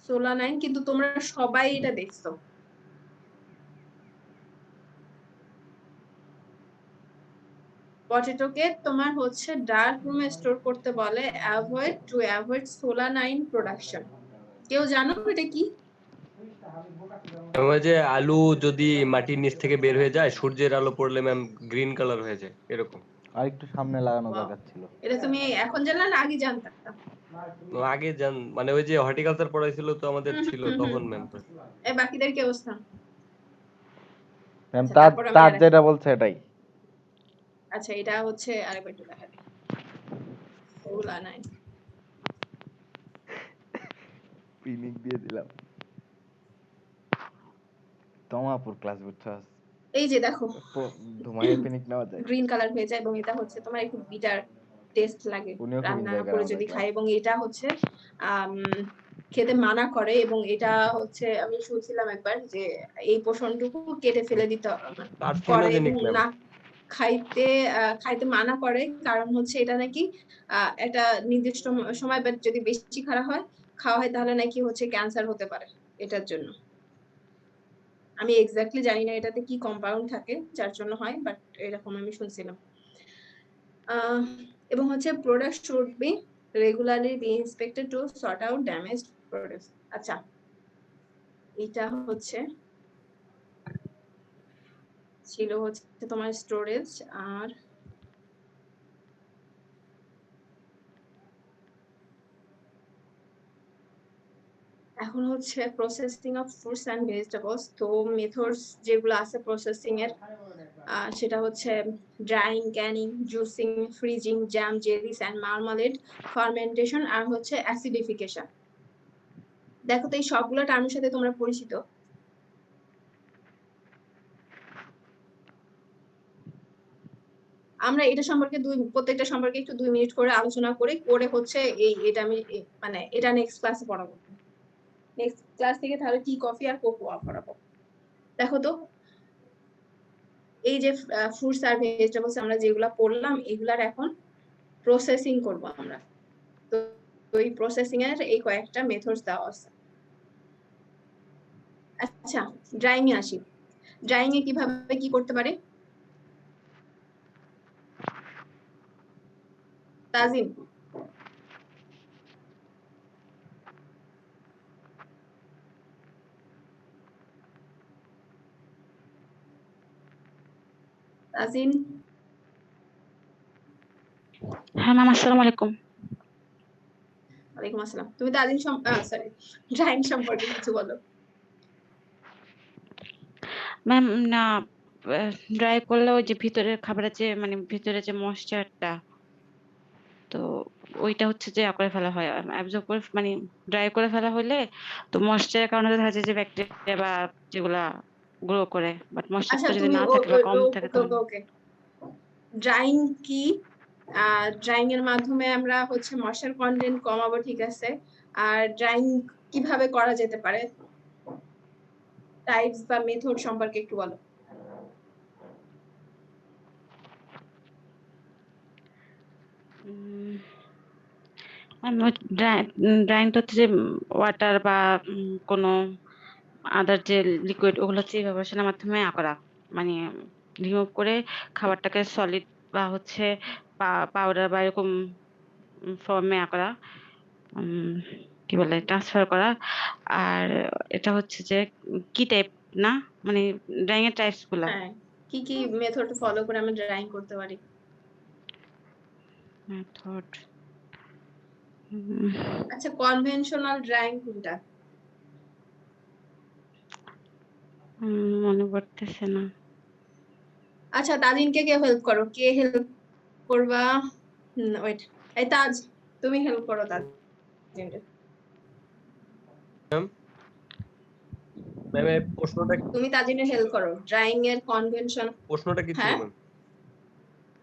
সোলানাইন কিন্তু তোমরা সবাই এটা দেখছো। পটেটোকে তোমার হচ্ছে ডার্ক রুমে স্টোর করতে বলে টু অ্যাভয়েড সোলানাইন প্রোডাকশন। কেউ জানো এটা কি? ওই যে আলু যদি মাটির নিচ থেকে বের হয়ে যায়, সূর্যের আলো পড়লে ম্যাম গ্রিন কালার হয়ে যায়, এরকম। আর একটু সামনে লাগানো দরকার ছিল। এটা তুমি এখন জানলা না আগে জানতা? আগে মানে ওই যে হর্টিকালচার পড়াইছিল তো আমাদের ছিল তখন ম্যাম। এই বাকিদের কি অবস্থা? ম্যাম তার যেটা বলছে এটাই। আচ্ছা এটা হচ্ছে আরেকবার একটু দেখা দিই। সোলানাইন পিনিক দিয়ে দিলাম। তোমাপুর ক্লাস বুঝছস? এই যে দেখো ধুমাইয়ে পিনিক নেওয়া যায়, গ্রিন কালার হয়ে যায়, এবং এটা হচ্ছে তোমার একটু বিটার টেস্ট লাগে রান্না করে যদি খাই, এবং এটা হচ্ছে খেতে মানা করে, এবং এটা হচ্ছে আমি শুনছিলাম একবার যে এই পোষণটুকু কেটে ফেলে দিতে করে, এবং কার্সিনোজেনিক ম্যাম। না খাইতে মানা করে, কারণ হচ্ছে এটা নাকি একটা নির্দিষ্ট সময় বা যদি বেশি খাওয়া হয় তাহলে নাকি হচ্ছে ক্যান্সার হতে পারে এটার জন্য। আমি এক্স্যাক্টলি জানি না এটাতে কি কম্পাউন্ড থাকে যার জন্য হয়, বাট এরকম আমি শুনছিলাম। এবং হচ্ছে product should be regularly be inspected to sort out damaged products. আচ্ছা, এটা হচ্ছে ছিল হচ্ছে তোমার স্টোরেজ। আর এখন হচ্ছে processing of fruits and vegetables. তো মেথডস যেগুলো আছে প্রসেসিং এর, সেটা হচ্ছে drying, canning, juicing, freezing, jam, jellies and marmalade, fermentation, আর হচ্ছে অ্যাসিডিফিকেশন। দেখো তো এই সবগুলো টার্মের সাথে তোমরা পরিচিত? আমরা এটা সম্পর্কে প্রত্যেকটা সম্পর্কে একটু 2 মিনিট করে আলোচনা করে হচ্ছে এটা আমি মানে এটা নেক্সট ক্লাসে পড়াবো। নেক্সট ক্লাস থেকে তাহলে টি, কফি আর কোকোয়া পড়াবো। দেখো তো এই যে ফ্রুটস আর ভেজিটেবলস আমরা যেগুলা পড়লাম, এগুলার এখন প্রসেসিং করব আমরা। তো এই প্রসেসিং এর এই কয়েকটা মেথডস দেওয়া আছে। আচ্ছা, ড্রাইং এ আসি। ড্রাইং এ কিভাবে কি করতে পারে? তাজিম, তাজিন। হ্যাঁ ম্যাম, আসসালামু আলাইকুম। ওয়ালাইকুম আসসালাম। তুমি তাজিন সরি, ড্রাইং সম্পর্কে কিছু বলো। ম্যাম না, ড্রাই করলে ওই যে ভিতরের খাবারের যে মানে ভিতরে যে ময়েশ্চারটা, তো ওইটা হচ্ছে যে করে ফেলা হয়, অ্যাবজর্ব করে মানে ড্রাই করে ফেলা হলে তো ময়েশ্চারের কারণে দেখা যায় যে ব্যাকটেরিয়া বা যেগুলা গ্রো করে, বাট আচ্ছা, ময়েশ্চারটা যদি তুমি না থাকে বা কম থাকে তখন ওকে, ড্রাইং কি? ড্রাইং এর মাধ্যমে আমরা হচ্ছে ময়েশ্চার কন্টেন্ট কমাবো, ঠিক আছে। আর ড্রাইং কিভাবে করা যেতে পারে, টাইপস বা মেথড সম্পর্কে একটু বলো। ড্রাইংটা হচ্ছে যে ওয়াটার বা কোনো আদার যে লিকুইড, ওগুলো হচ্ছে ইভাপোরেশনের মাধ্যমে করা, মানে রিমুভ করে খাবারটাকে সলিড বা হচ্ছে পাউডার বা এরকম ফর্মে করা, কি বলে ট্রান্সফার করা। আর এটা হচ্ছে যে কি টাইপ না, মানে ড্রয়িং এর টাইপস গুলা। হ্যাঁ, কি কি মেথড ফলো করে আমরা ড্রাইং করতে পারি? মেথড, আচ্ছা, কনভেনশনাল ড্রাইং কোনটা? মনে পড়তেছে না। আচ্ছা, তাজিনকে কে হেল্প করো, কে হেল্প করবা? ওয়েট, এই তাজ, তুমি হেল্প করো তাজিনকে। ম্যাম এই প্রশ্নটা তুমি তাজিনের হেল্প করো, ড্রাইং এর কনভেনশন। প্রশ্নটা কি ছিল হ্যাঁ ম্যাম?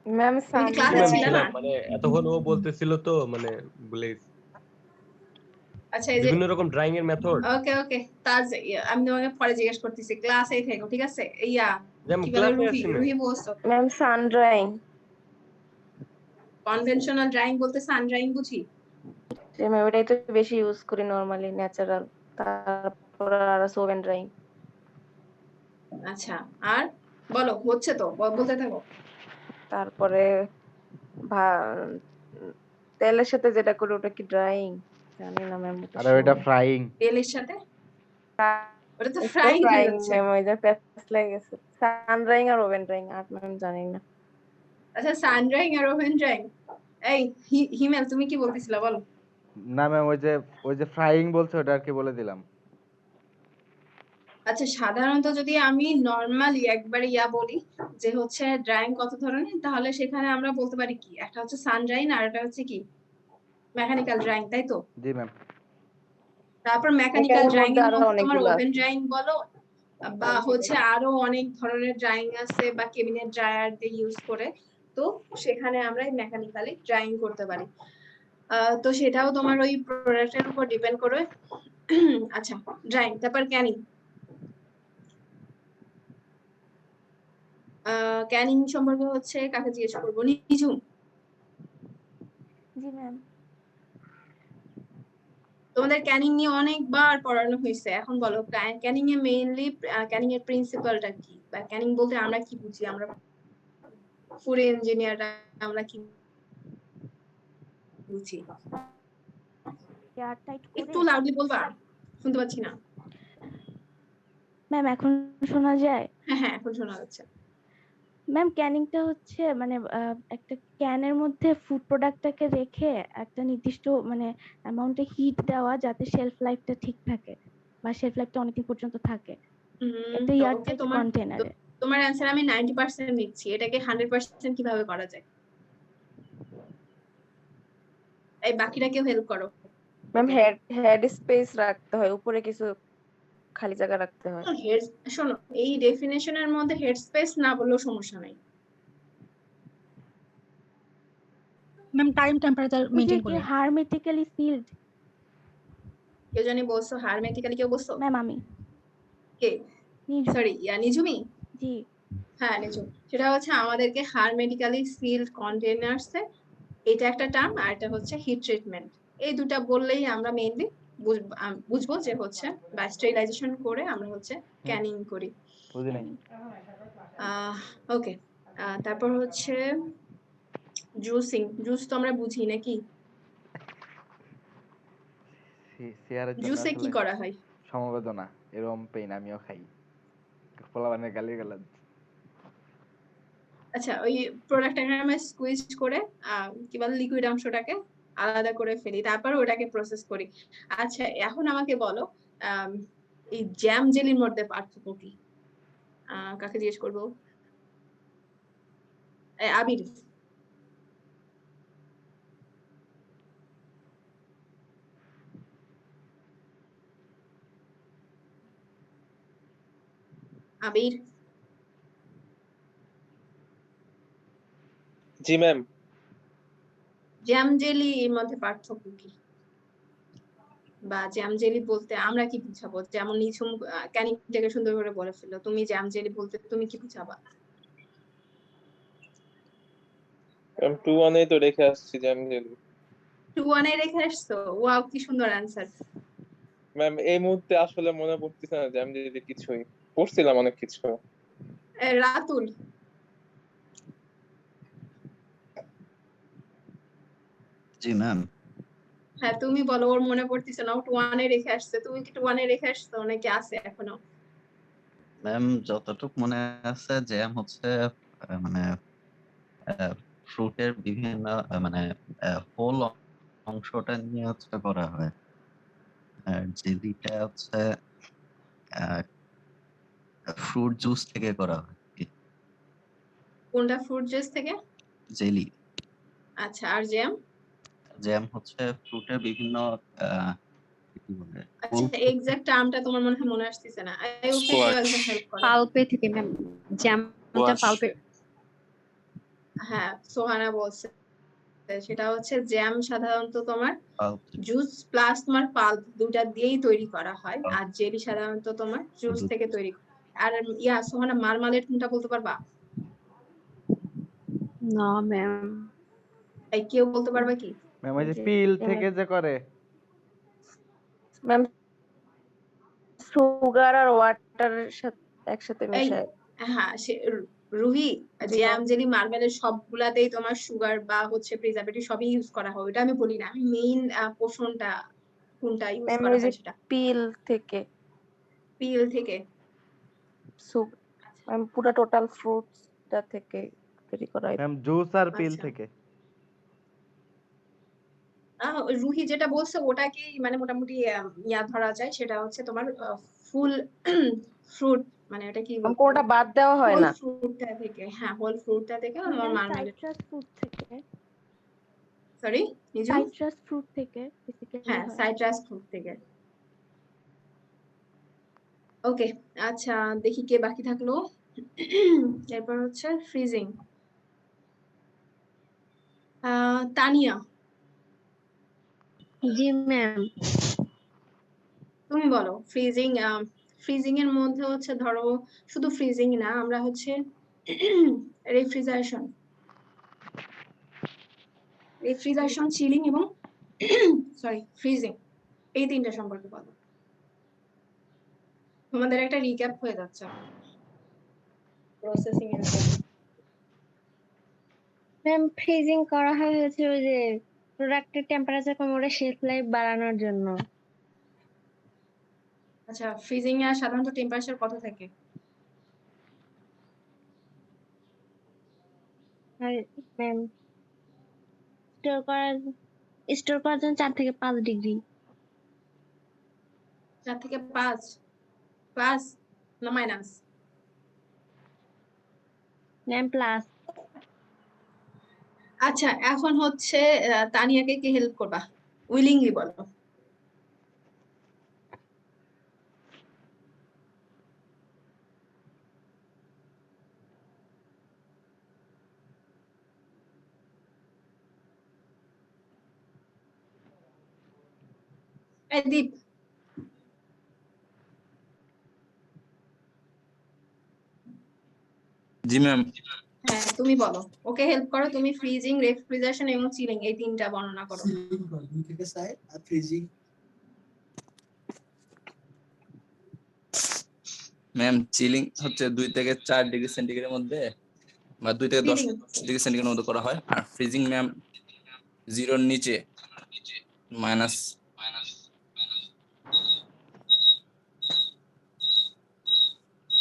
ম্যাম তুমি কি ক্লাসে ম্যাম ছিলে না? ছিলাম, মানে এতক্ষণ ও বলতেছিল তো মানে ভুলে গেছি। আচ্ছা, এই যে বিভিন্ন রকম ড্রাইং এর মেথড। ওকে ওকে তাজ, আমি তোমাকে পরে জিজ্ঞেস করতেছি, ক্লাসেই থেকো, ঠিক আছে? ইয়া ম্যাম কি বলে, ক্লাসে রুহি আছি ম্যাম। রুহি বলছো ম্যাম সান ড্রাইং। কনভেনশনাল ড্রাইং বলতে সান ড্রাইং বুঝি। যে ম্যাম এটাই তো বেশি ইউজ করি নরমালি, ন্যাচারাল। তারপর আর সোভেন ড্রাইং। আচ্ছা, আর বলো, হচ্ছে তো বলতে থাকো। তারপরে তেলের সাথে যেটা করি ওটা কি ড্রাইং? জানি না ম্যাম। আরে ওইটা ফ্রাইং। তেলের সাথে ওটা তো ফ্রাইং হয়ে ফ্রাইং যাচ্ছে। ম্যাম, ওই যে প্যাচ লেগে গেছে। সান ড্রাইং আর ওভেন ড্রাইং আর ম্যাম জানি না। আচ্ছা, সান ড্রাইং আর ওভেন ড্রাইং। এই হিমেল, তুমি কি বলতেছিলা বলো। না ম্যাম, ওই যে ফ্রাইং বলছে ওটা আর কি বলে দিলাম। আচ্ছা, সাধারণত যদি আমি নরমালি একবারে বলি যে হচ্ছে ড্রাইং কত ধরনের, তাহলে সেখানে আমরা বলতে পারি কি, একটা হচ্ছে সান ড্রাইং আর একটা হচ্ছে কি মেকানিক্যাল ড্রাইং, তাই তো? জি ম্যাম। তারপর মেকানিক্যাল এটার ড্রাইং মধ্যে এর আরো মধ্যে তোমার অনেকগুলো ওভেন আছে। ড্রাইং বলো, বা হচ্ছে আরো অনেক ধরনের ড্রাইং আছে, বা কেবিনেট ড্রায়ার দিয়ে ইউজ করে, তো সেখানে আমরা মেকানিক্যালি ড্রাইং করতে পারি। তো সেটাও তোমার ওই প্রোডাক্টের উপর ডিপেন্ড করে। আচ্ছা, ড্রাইং, তারপর ক্যানিং। ক্যানিং সম্পর্কে হচ্ছে কাকে জিজ্ঞেস করবো? নিঝুম। জি ম্যাম। তোমাদের ক্যানিং নিয়ে অনেকবার পড়ানো হয়েছে, এখন বলো ক্যানিং এ মেইনলি ক্যানিং এর প্রিন্সিপালটা কি, বা ক্যানিং বলতে আমরা কি বুঝি? আমরা ফুড ইঞ্জিনিয়াররা আমরা কি বুঝি? এয়ার টাইট একটু করে। লাউডলি বলবা, শুনতে পাচ্ছি না। ম্যাম এখন শোনা যায়? হ্যাঁ হ্যাঁ, এখন শোনা যাচ্ছে। ম্যাম ক্যানিংটা হচ্ছে মানে একটা ক্যানের মধ্যে ফুড প্রোডাক্টটাকে রেখে একটা নির্দিষ্ট মানে অ্যামাউন্টে হিট দেওয়া যাতে শেলফ লাইফটা ঠিক থাকে বা শেলফ লাইফটা অনেকদিন পর্যন্ত থাকে। এটা এয়ার ওকে, টাইট তোমার কন্টেনারে। তোমার অ্যানসার আমি 90% নিচ্ছি, এটাকে 100% কিভাবে করা যায়? এই বাকিটা কেউ হেল্প করো। ম্যাম হেড স্পেস রাখতে হয়, উপরে কিছু খালি জায়গা রাখতে হয়। হেড, শোনো, এই ডেফিনেশনের মধ্যে হেড স্পেস না বললেও সমস্যা নাই। ম্যাম টাইম টেম্পারেচার মেইনটেইন করে। হারমেটিক্যালি সিলড। কেউ জানি বলছো হারমেটিক্যালি, কেউ বলছো? ম্যাম আমি। কে? নিঝুম। সরি, নিঝুমি। জি। হ্যাঁ নিঝুম, সেটা হচ্ছে আমাদেরকে হারমেটিক্যালি সিলড কন্টেইনার্সে, এটা একটা টার্ম, আর এটা হচ্ছে হিট ট্রিটমেন্ট। এই দুটা বললেই আমরা মেইনলি বুঝবো যে হচ্ছে বা স্টেরিলাইজেশন করে আমরা হচ্ছে ক্যানিং করি। বুঝি নাই। ওকে, তারপর হচ্ছে জুসিং। জুস তো আমরা বুঝি নাকি? শেয়ারের জন্য জুসে কি আসলে করা হয়? সমবেদনা, এরকম পেইন আমিও খাই, পোলাপানের গালি গালাজ। আচ্ছা, ওই প্রোডাক্টটাকে আমরা স্কুইজ করে কি বলে লিকুইড অংশটাকে আলাদা করে ফেলি, তারপর ওটাকে প্রসেস করি। আচ্ছা, এখন আমাকে বলো এই জ্যাম জেলির মধ্যে পার্থক্য কি? কাকে জিজ্ঞেস করবো? আবির। আবির। জি ম্যাম। জ্যাম জেলি এর মধ্যে পার্থক্য কি, বা জ্যাম জেলি বলতে আমরা কি বুঝাবো? যেমন নিঝুম ক্যানিং থেকে সুন্দর করে বলে ফেললো, তুমি জ্যাম জেলি বলতে তুমি কি বুঝাবা? ম্যাম 2-1 এ তো রেখে আসছি জ্যাম জেলি। 2-1 এ রেখে আসছো? ওয়াও, কি সুন্দর অ্যান্সার। ম্যাম এই মুহূর্তে আসলে মনে পড়তেছে না জ্যাম জেলি কিছুই, পড়ছিলাম অনেক কিছু। রাতুল। জি ম্যাম। হ্যাঁ তুমি বলো, ওর মনে পড়তেছে না, ও 2-1 এ রেখে আসছে। তুমি কি 2-1 এ রেখে আসছো নাকি আছে এখনো? ম্যাম যতটুকু মনে আছে জ্যাম হচ্ছে মানে ফ্রুটের বিভিন্ন মানে হোল অংশটা নিয়ে হচ্ছে করা হয়, আর জেলিটা হচ্ছে ফ্রুট জুস থেকে করা হয়। কোনটা ফ্রুট জুস থেকে? জেলি। আচ্ছা, আর জ্যাম? জ্যাম হচ্ছে ফ্রুটের বিভিন্ন কি বলে আচ্ছা, এক্সাক্ট টার্মটা তোমার মনে হয় মনে আসতেছে না। ওকে কেউ একজন হেল্প করো। পাল্পে থেকে ম্যাম, জ্যামটা পাল্পে। হ্যাঁ, সোহানা বলছে, সেটা হচ্ছে জ্যাম সাধারণত তোমার জুস প্লাস তোমার পাল্প দুটা দিয়েই তৈরি করা হয়, আর জেলি সাধারণত তোমার জুস থেকে তৈরি করা হয়। আর সোহানা মারমালেট কোনটা বলতে পারবা? না ম্যাম। এই কেউ বলতে পারবে কি? ম্যাম ওই যে পিল থেকে যে করে। ম্যাম সুগার আর ওয়াটারের সাথে একসাথে মিশায়। হ্যাঁ, রুহি, জ্যাম জেলি মার্বেলের সবগুলাতেই তোমার সুগার বা হচ্ছে প্রিজারভেটিভ সবই ইউজ করা হয়, ওটা আমি বলি না। আমি মেইন পোর্শনটা কোনটা ইউজ ম্যাম করা ওই যে হয় সেটা। পিল থেকে। পিল থেকে? ম্যাম পুরো টোটাল ফ্রুটসটা থেকে তৈরি করা হয়। ম্যাম জুস আর পিল থেকে। রুহি যেটা বলছে ওটাকেই মানে মোটামুটি ধরা যায়, সেটা হচ্ছে তোমার ফুল ফ্রুট, মানে এটা কি বলবো, কোনটা বাদ দেওয়া হয় না। হোল ফ্রুটটা থেকে। হ্যাঁ, হোল ফ্রুটটা থেকে আমার মার্মালেড। সাইট্রাস ফ্রুট থেকে। সরি নিজু? সাইট্রাস ফ্রুট থেকে বেসিক্যালি হ্যাঁ, সাইট্রাস ফ্রুট থেকে। ওকে, আচ্ছা দেখি কে বাকি থাকলো। এরপর হচ্ছে ফ্রিজিং। তানিয়া। জি ম্যাম। তুমি বলো ফ্রিজিং ফ্রিজিং এর মধ্যে হচ্ছে ধরো শুধু ফ্রিজিং না, আমরা হচ্ছে রেফ্রিজারেশন চিলিং এবং সরি ফ্রিজিং, এই তিনটা সম্পর্কে বলো। তোমাদের একটা রিক্যাপ হয়ে যাচ্ছে প্রসেসিং এর জন্য। ম্যাম ফ্রিজিং করা হয়েছে ওই যে প্রোডাক্টের টেম্পারেচার কমানোর শেলফ লাইফ বাড়ানোর জন্য। আচ্ছা, ফ্রিজিং এর সাধারণত টেম্পারেচার কত থাকে? আর ম্যাম স্টোর করার জন্য 4 থেকে 5 ডিগ্রি। 4 থেকে 5 প্লাস না মাইনাস? Ma'am plus. আচ্ছা, এখন হচ্ছে তানিয়াকে কি হেল্প করবা? উইলিংলি বলো। এই দীপ, জি ম্যাম। হ্যাঁ তুমি বলো, ওকে হেল্প করো। তুমি ফ্রিজিং, রেফ্রিজারেশন এবং চিলিং এই তিনটা বর্ণনা করো। ম্যাম চিলিং হচ্ছে 2 থেকে 4 ডিগ্রি সেন্টিগ্রেডের মধ্যে বা 2 থেকে 10 ডিগ্রি সেন্টিগ্রেডের মধ্যে করা হয়। আর ফ্রিজিং ম্যাম 0 এর নিচে মাইনাস।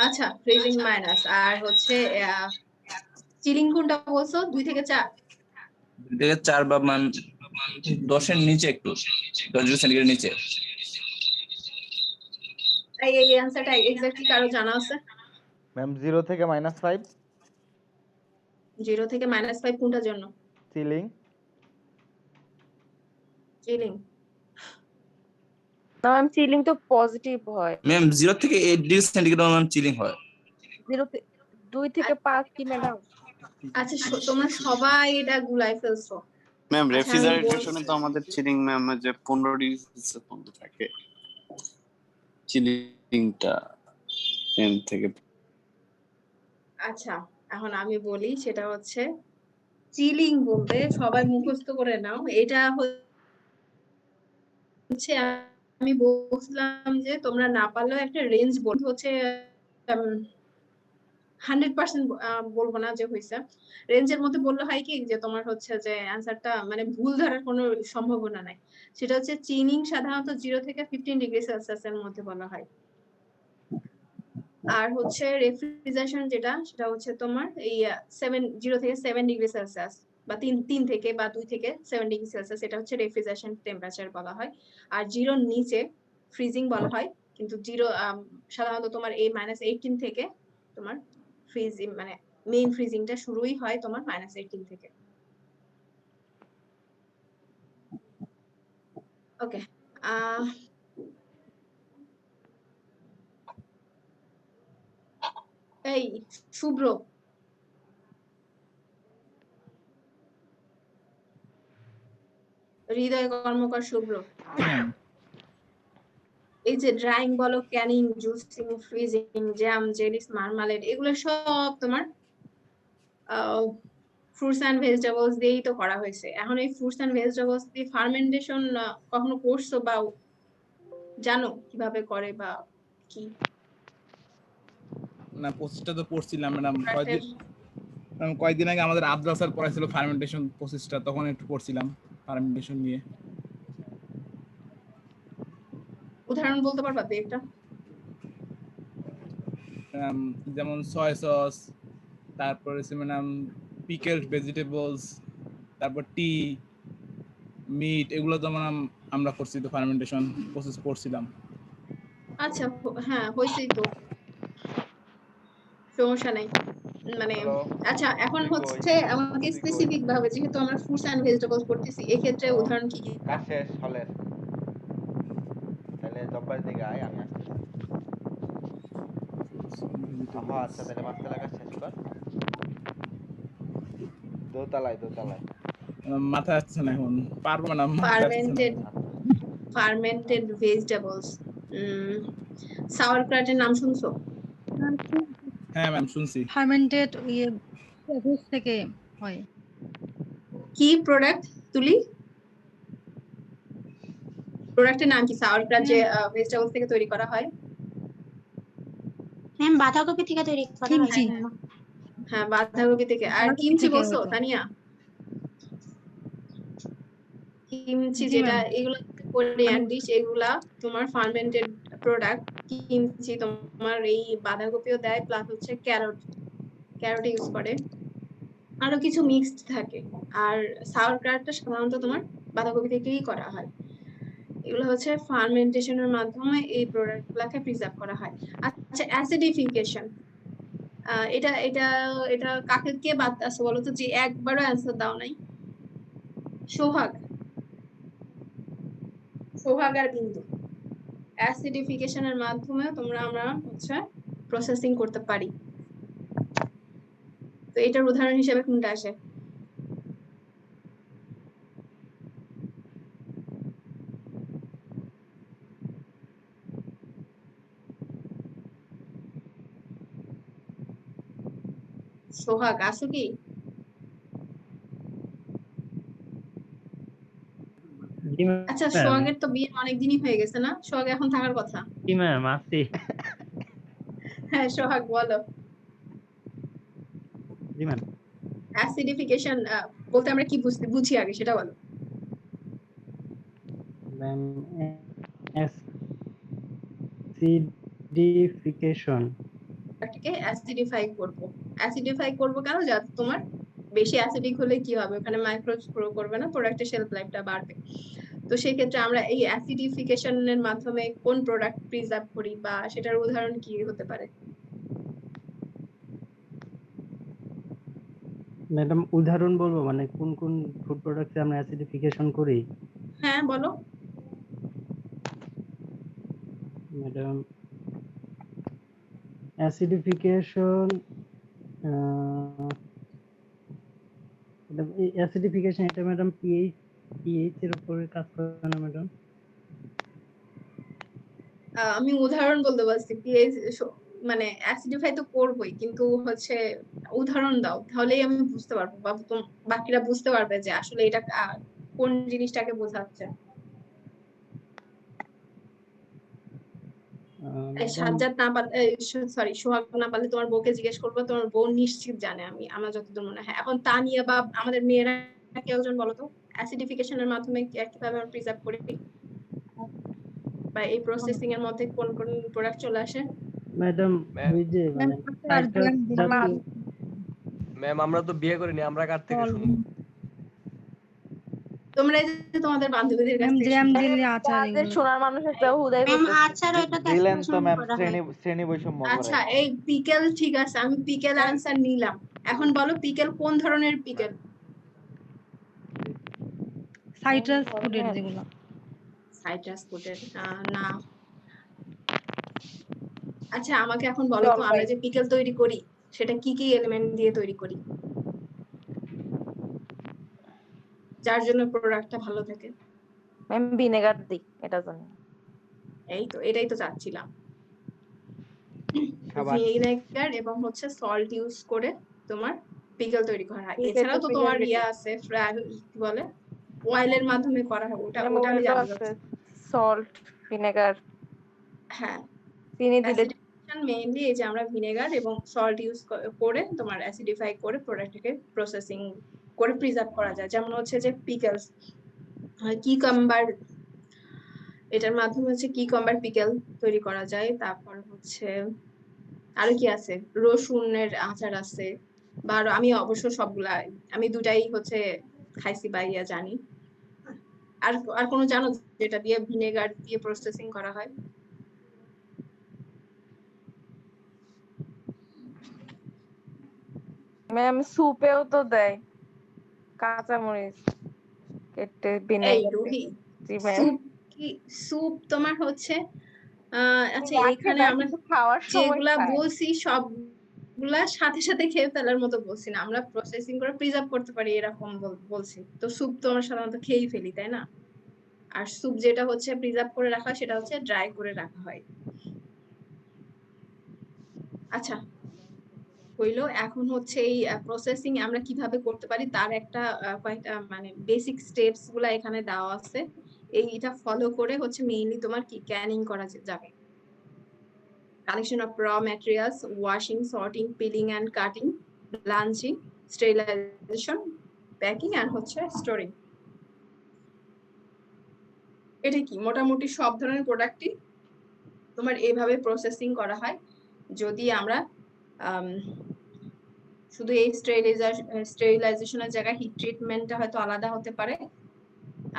আচ্ছা, ফ্রিজিং মাইনাস। আর হচ্ছে চিলিং কোনটা বলছো? 2 থেকে 4? 2 থেকে 4 বা ম্যাম 10 এর নিচে, একটু 10 ডিগ্রি সেন্টিগ্রেডের নিচে। এই অ্যানসারটা এক্স্যাক্টলি কারো জানা আছে? ম্যাম 0 থেকে -5। 0 থেকে -5 কোনটার জন্য? চিলিং। চিলিং। না ম্যাম, চিলিং তো পজিটিভ হয়। ম্যাম 0 থেকে 8 ডিগ্রি সেন্টিগ্রেড ম্যাম চিলিং হয়। 2 থেকে 5 কি ম্যাডাম? আচ্ছা, তোমরা সবাই এটা গুলাই ফেলছো। ম্যাম রেফ্রিজারেশনে তো আমাদের চিলিং ম্যাম যে 15 ডিগ্রি সেলসিয়াস পর্যন্ত থাকে, চিলিংটা 10 থেকে। আচ্ছা, এখন আমি বলি, সেটা হচ্ছে চিলিং বলতে সবাই মুখস্থ করে নাও। এটা হচ্ছে আমি বলছিলাম যে তোমরা না পারলেও একটা রেঞ্জ বলতে হচ্ছে 100% বলবো না যে হয়েছে, রেঞ্জের মধ্যে বললে হয় কি যে তোমার হচ্ছে যে অ্যানসারটা মানে ভুল ধরার কোনো সম্ভাবনা নাই। সেটা হচ্ছে চিলিং সাধারণত 0 থেকে 15 ডিগ্রি সেলসিয়াসের মধ্যে বলা হয়। আর হচ্ছে রেফ্রিজারেশন যেটা, সেটা হচ্ছে তোমার এই 0 থেকে 7 ডিগ্রি সেলসিয়াস বা 3 থেকে বা 2 থেকে 7 ডিগ্রি সেলসিয়াস, এটা হচ্ছে রেফ্রিজারেশন টেম্পারেচার বলা হয়। আর 0 নিচে ফ্রিজিং বলা হয়, কিন্তু 0 সাধারণত তোমার এই -18 থেকে তোমার ফ্রিজিং মানে মেইন ফ্রিজিংটা শুরুই হয় তোমার -18 থেকে। ওকে, এই শুভ্র, হৃদয় কর্মকার শুভ্র, এই যে ড্রাইং বলো, Canning, juicing, freezing, jam, jellies, marmalade, এগুলো সব তোমার ফ্রুটস এন্ড ভেজিটেবলস দিয়েই তো করা হয়েছে। এখন এই ফ্রুটস এন্ড ভেজিটেবলস দিয়ে ফার্মেন্টেশন কখনো করছো বা জানো কিভাবে করে বা কি? না, প্রসেসটা তো পড়ছিলাম ম্যাডাম। কয়েকদিন আগে আমাদের আব্দুল স্যার পড়াইছিল ফার্মেন্টেশন প্রসেসটা, তখন একটু পড়ছিলাম ফার্মেন্টেশন নিয়ে। উদাহরণ বলতে পারবা একটা? যেমন সয় সস, তারপরে ম্যাডাম পিকেলড ভেজিটেবলস, তারপর টি, মিট, এগুলো তো ম্যাডাম আমরা করছি, তো ফার্মেন্টেশন প্রসেস পড়ছিলাম। আচ্ছা, হ্যাঁ হইছেই তো, সমস্যা নাই। মানে আচ্ছা, এখন হচ্ছে আমাকে স্পেসিফিক ভাবে, যেহেতু আমরা ফ্রুটস এন্ড ভেজিটেবলস করতেছি, এই ক্ষেত্রে উদাহরণ কি কি? কাজ শেষ হলের, তাহলে জব্বার দিকে আয়, আমি আসতেছি। আচ্ছা, তাহলে মাছতলা কাজ শেষ কর। দোতলায় মাথা আসছে না এখন, পারবো না। ফার্মেন্টেড ফার্মেন্টেড ভেজিটেবলস, সাওয়ারক্রাটের নাম শুনছো? হ্যাঁ ম্যাম শুনছি। ফার্মেন্টেড ইয়ে ভেজ থেকে হয়। কি প্রোডাক্ট তুলি? প্রোডাক্টের নাম কি? সাওয়ারক্রাট যে ভেজিটেবলস থেকে তৈরি করা হয়। ম্যাম বাঁধাকপি থেকে তৈরি করা হয়। কিমচি। হ্যাঁ বাঁধাকপি থেকে। আর বাঁধাকপি কিমচি থেকে বলছো হয়তো। তানিয়া? কিমচি জি যেটা, ম্যাম। এগুলো কোরিয়ান ডিশ, এগুলা তোমার ফার্মেন্টেড প্রোডাক্ট। কিমচি তোমার এই বাঁধাকপিও দেয়, প্লাস হচ্ছে ক্যারট ইউজ করে, আরো কিছু মিক্সড থাকে। আর সাওয়ারক্রাটটা সাধারণত তোমার বাঁধাকপি থেকেই করা হয়। এগুলো হচ্ছে ফার্মেন্টেশনের মাধ্যমে এই প্রোডাক্টগুলোকে প্রিজার্ভ করা হয়। আচ্ছা, অ্যাসিডিফিকেশন, এটা এটা এটা কাকে কে বাদ আছে বলো তো, যে একবারও অ্যান্সার দাও নাই? সোহাগ আর বিন্দু। অ্যাসিডিফিকেশনের মাধ্যমে আমরা হচ্ছে প্রসেসিং করতে পারি। তো এটার উদাহরণ হিসেবে কোনটা আসে? সোহাগ আসো কি? আচ্ছা, সোহাগের তো বিয়ে অনেক দিনই হয়ে গেছে না? সোহাগ এখন থাকার কথা। জি ম্যাম আছি। হ্যাঁ সোহাগ বলো। জি ম্যাম। অ্যাসিডিফিকেশন বলতে আমরা কি বুঝি আগে সেটা বলো। ম্যাম অ্যাসিডিফিকেশন এটাকে অ্যাসিডিফাই করব কেন? যাতে তোমার বেশি অ্যাসিডিক হলে কি হবে, ওখানে মাইক্রোবস গ্রো করবে না, প্রোডাক্টের শেলফ লাইফটা বাড়বে। তো সেই ক্ষেত্রে আমরা এই অ্যাসিডিফিকেশনের মাধ্যমে কোন প্রোডাক্ট প্রিজার্ভ করি, বা সেটার উদাহরণ কি হতে পারে? ম্যাডাম উদাহরণ বলবো, মানে কোন কোন ফুড প্রোডাক্টে আমরা অ্যাসিডিফিকেশন করি? হ্যাঁ বলো। ম্যাডাম অ্যাসিডিফিকেশন এটা ম্যাডাম পিএইচ এর উপরে কাজ করে না ম্যাডাম? আমি উদাহরণ বলতে পারছি, পিএইচ মানে অ্যাসিডিফাই তো করবই, কিন্তু হচ্ছে উদাহরণ দাও, তাহলেই আমি বুঝতে পারবো, বা বাকিরা বুঝতে পারবে যে আসলে এটা কোন জিনিসটাকে বোঝাচ্ছে। সাজ্জাদ না পারলে, সরি সোহাগ না পারলে তোমার বউকে জিজ্ঞেস করবো, তোমার বউ নিশ্চিত জানে, আমার যতদূর মনে হয়। এখন তানিয়া বা আমাদের মেয়েরা কেউ জন বলো তো, অ্যাসিডিফিকেশনের মাধ্যমে কিভাবে আমরা প্রিজার্ভ করি, বা এই প্রসেসিং এর মধ্যে কোন কোন প্রোডাক্ট চলে আসে? ম্যাডাম ওই যে মানে ম্যাম আমরা তো বিয়ে করিনি, আমরা কার থেকে শুনবো? তোমরা যে তোমাদের বান্ধবীদের কাছ থেকে জ্যাম জেলি আচার, যাদের শোনার মানুষ আছে হুদাই বলতেছে। আচার এটা তো দিলেন তো ম্যাম করা হয়। শ্রেণী বৈষম্য করে। আচ্ছা এই পিকেল, ঠিক আছে আমি পিকেল আনসার নিলাম। এখন বলো পিকেল কোন ধরনের পিকেল? সাইট্রাস ফুডের যেগুলো। সাইট্রাস ফুডের না। আচ্ছা আমাকে এখন বলো তো, আমরা যে পিকেল তৈরি করি সেটা কি কি এলিমেন্ট দিয়ে তৈরি করি, যার জন্য প্রোডাক্টটা ভালো থাকে? ম্যাম ভিনেগার দিই, এটা জানি। এটাই তো চাচ্ছিলাম। ভিনেগার এবং হচ্ছে সল্ট ইউজ করে তোমার পিকেল তৈরি করা হয়। এছাড়াও তো তোমার ইয়া আছে, কি বলে, অয়েলের মাধ্যমে করা হয়, ওটা আমি জানি। সল্ট, ভিনেগার, হ্যাঁ চিনি দিলে মেইনলি এই যে আমরা ভিনেগার এবং সল্ট ইউজ করে তোমার অ্যাসিডিফাই করে প্রোডাক্টটাকে প্রসেসিং করে প্রিজার্ভ করা যায়। যেমন হচ্ছে যে পিকেলস, কিকাম্বার, এটার মাধ্যমে হচ্ছে কিকাম্বার পিকেল তৈরি করা যায়। তারপর হচ্ছে আরো কি আছে, রসুনের আচার আছে, বা আমি অবশ্য সবগুলা, আমি দুটাই হচ্ছে খাইছি বা ইয়া জানি। আর কোনো জানো যেটা দিয়ে ভিনেগার দিয়ে প্রসেসিং করা হয়? ম্যাম সুপেও তো দেয় কাঁচা মরিচ কেটে ভিনেগার। জি ম্যাম। স্যুপ তোমার হচ্ছে আচ্ছা এখানে আমরা খাওয়ার যেগুলা বলছি সবগুলা সাথে সাথে খেয়ে ফেলার মতো বলছি না, আমরা প্রসেসিং করে প্রিজার্ভ করতে পারি এরকম বলছি। তো স্যুপ তো আমরা সাধারণত খেয়েই ফেলি, তাই না? আর স্যুপ যেটা হচ্ছে প্রিজার্ভ করে রাখা হয় সেটা হচ্ছে ড্রাই করে রাখা হয়। আচ্ছা হইলো, এখন হচ্ছে এই প্রসেসিং আমরা কিভাবে করতে পারি তার একটা কয়েকটা মানে বেসিক স্টেপস গুলা এখানে দেওয়া আছে। এইটা ফলো করে হচ্ছে মেইনলি তোমার কি ক্যানিং করা যাবে। Collection of raw materials, washing, sorting, peeling and cutting, blanching, sterilization, packing and হচ্ছে স্টোরিং। এটা কি মোটামুটি সব ধরনের প্রোডাক্টই তোমার এইভাবে প্রসেসিং করা হয়। যদি আমরা শুধু এই স্টেরিলাইজেশনের জায়গায় হিট ট্রিটমেন্টটা হয়তো আলাদা হতে পারে,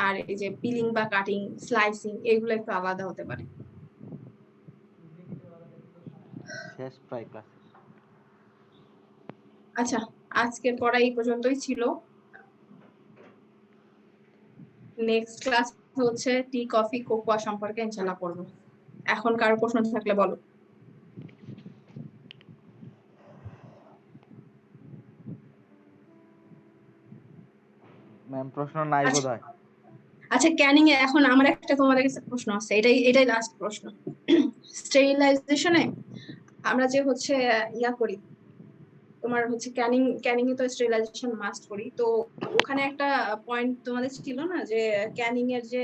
আর এই যে পিলিং বা কাটিং, স্লাইসিং এগুলো একটু আলাদা হতে পারে। শেষ প্রায় ক্লাস। আচ্ছা আজকের পড়া এই পর্যন্তই ছিল। নেক্সট ক্লাস হচ্ছে টি, কফি, কোকোয়া সম্পর্কে ইনশাআল্লাহ পড়বো। এখন কারো প্রশ্ন থাকলে বলো। ম্যাম প্রশ্ন নাই বোধহয়। আচ্ছা ক্যানিং এ এখন আমার একটা তোমাদের কাছে প্রশ্ন আছে, এটাই লাস্ট প্রশ্ন। স্টেরিলাইজেশনে আমরা যে হচ্ছে ইয়া করি, তোমার হচ্ছে ক্যানিং এ তো স্টেরিলাইজেশন মাস্ট করি, তো ওখানে একটা পয়েন্ট তোমাদের ছিল না যে ক্যানিং এর যে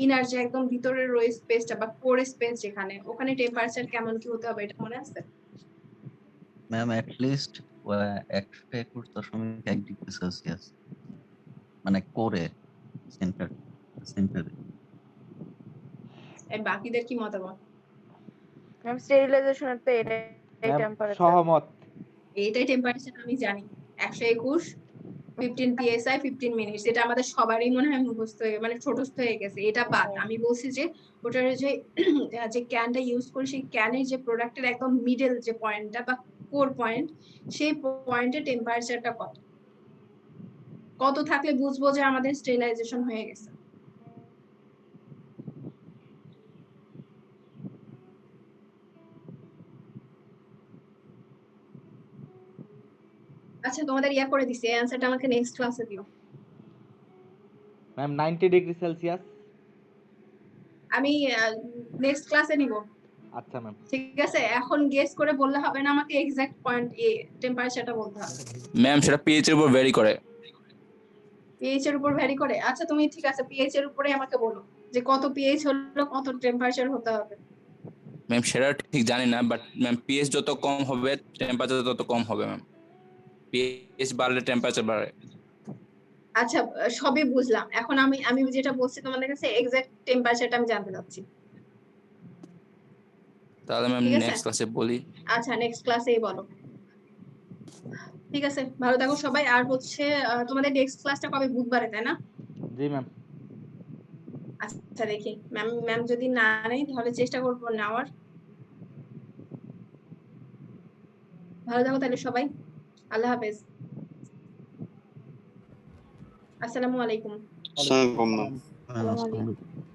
ইনার যে একদম ভিতরের রয়ে স্পেসটা বা কোর স্পেস যেখানে, ওখানে টেম্পারেচার কেমন কি হতে হবে এটা মনে আছে? Ma'am at least 121.1 degree Celsius, মানে কোরে সেন্টারে। এই বাকিদের কি মতামত? ম্যাম স্টেরিলাইজেশনের তো এটাই টেম্পারেচার। সহমত। এইটাই টেম্পারেচার আমি জানি। 121 15 psi 15 মিনিটস, এটা আমাদের সবারই মনে হয় মুখস্থ হয়ে মানে ছোটস্থ হয়ে গেছে। এটা বাদ আমি বলছি যে ওটার যে ক্যানটা ইউজ করি সেই ক্যানের যে প্রোডাক্টের একদম মিডল যে পয়েন্টটা বা কোর পয়েন্ট, সেই পয়েন্টের টেম্পারেচারটা কত থাকলে বুঝবো যে আমাদের স্টেরিলাইজেশন হয়ে গেছে। আচ্ছা তোমাদের ইয়া করে দিছি, এই অ্যানসারটা আমাকে নেক্সট ক্লাসে দিও। Ma'am 90 degree Celsius. আমি নেক্সট ক্লাসে নিব। আচ্ছা ম্যাম ঠিক আছে, এখন গেস করে বললে হবে না, আমাকে এক্সাক্ট পয়েন্ট এ টেম্পারেচারটা বলতে হবে। ম্যাম সেটা পিএইচ এর উপর ভ্যারি করে। পিএইচ এর উপর ভ্যারি করে? আচ্ছা তুমি ঠিক আছে পিএইচ এর উপরে আমাকে বলো যে কত পিএইচ হলো কত টেম্পারেচার হতে হবে। ম্যাম সেটা ঠিক জানি না, বাট ম্যাম পিএইচ যত কম হবে টেম্পারেচার তত কম হবে ম্যাম। পিএইচ বাড়লে টেম্পারেচার বাড়ে। আচ্ছা সবই বুঝলাম, এখন আমি যেটা বলছি তোমাদের কাছে এক্সাক্ট টেম্পারেচারটা আমি জানতে চাচ্ছি। তাহলে ম্যাম ঠিক আছে? নেক্সট ক্লাসে বলি। আচ্ছা নেক্সট ক্লাসেই বলো। ঠিক আছে, ভালো থাকো সবাই। আর হচ্ছে তোমাদের নেক্সট ক্লাসটা কবে? বুধবারে, তাই না? জি ম্যাম। আচ্ছা দেখি ম্যাম যদি না নেই তাহলে চেষ্টা করবো নেওয়ার। ভালো থাকো তাহলে সবাই, আল্লাহ হাফেজ, আসসালামু আলাইকুম। আসসালামু আলাইকুম। আসসালামু আলাইকুম।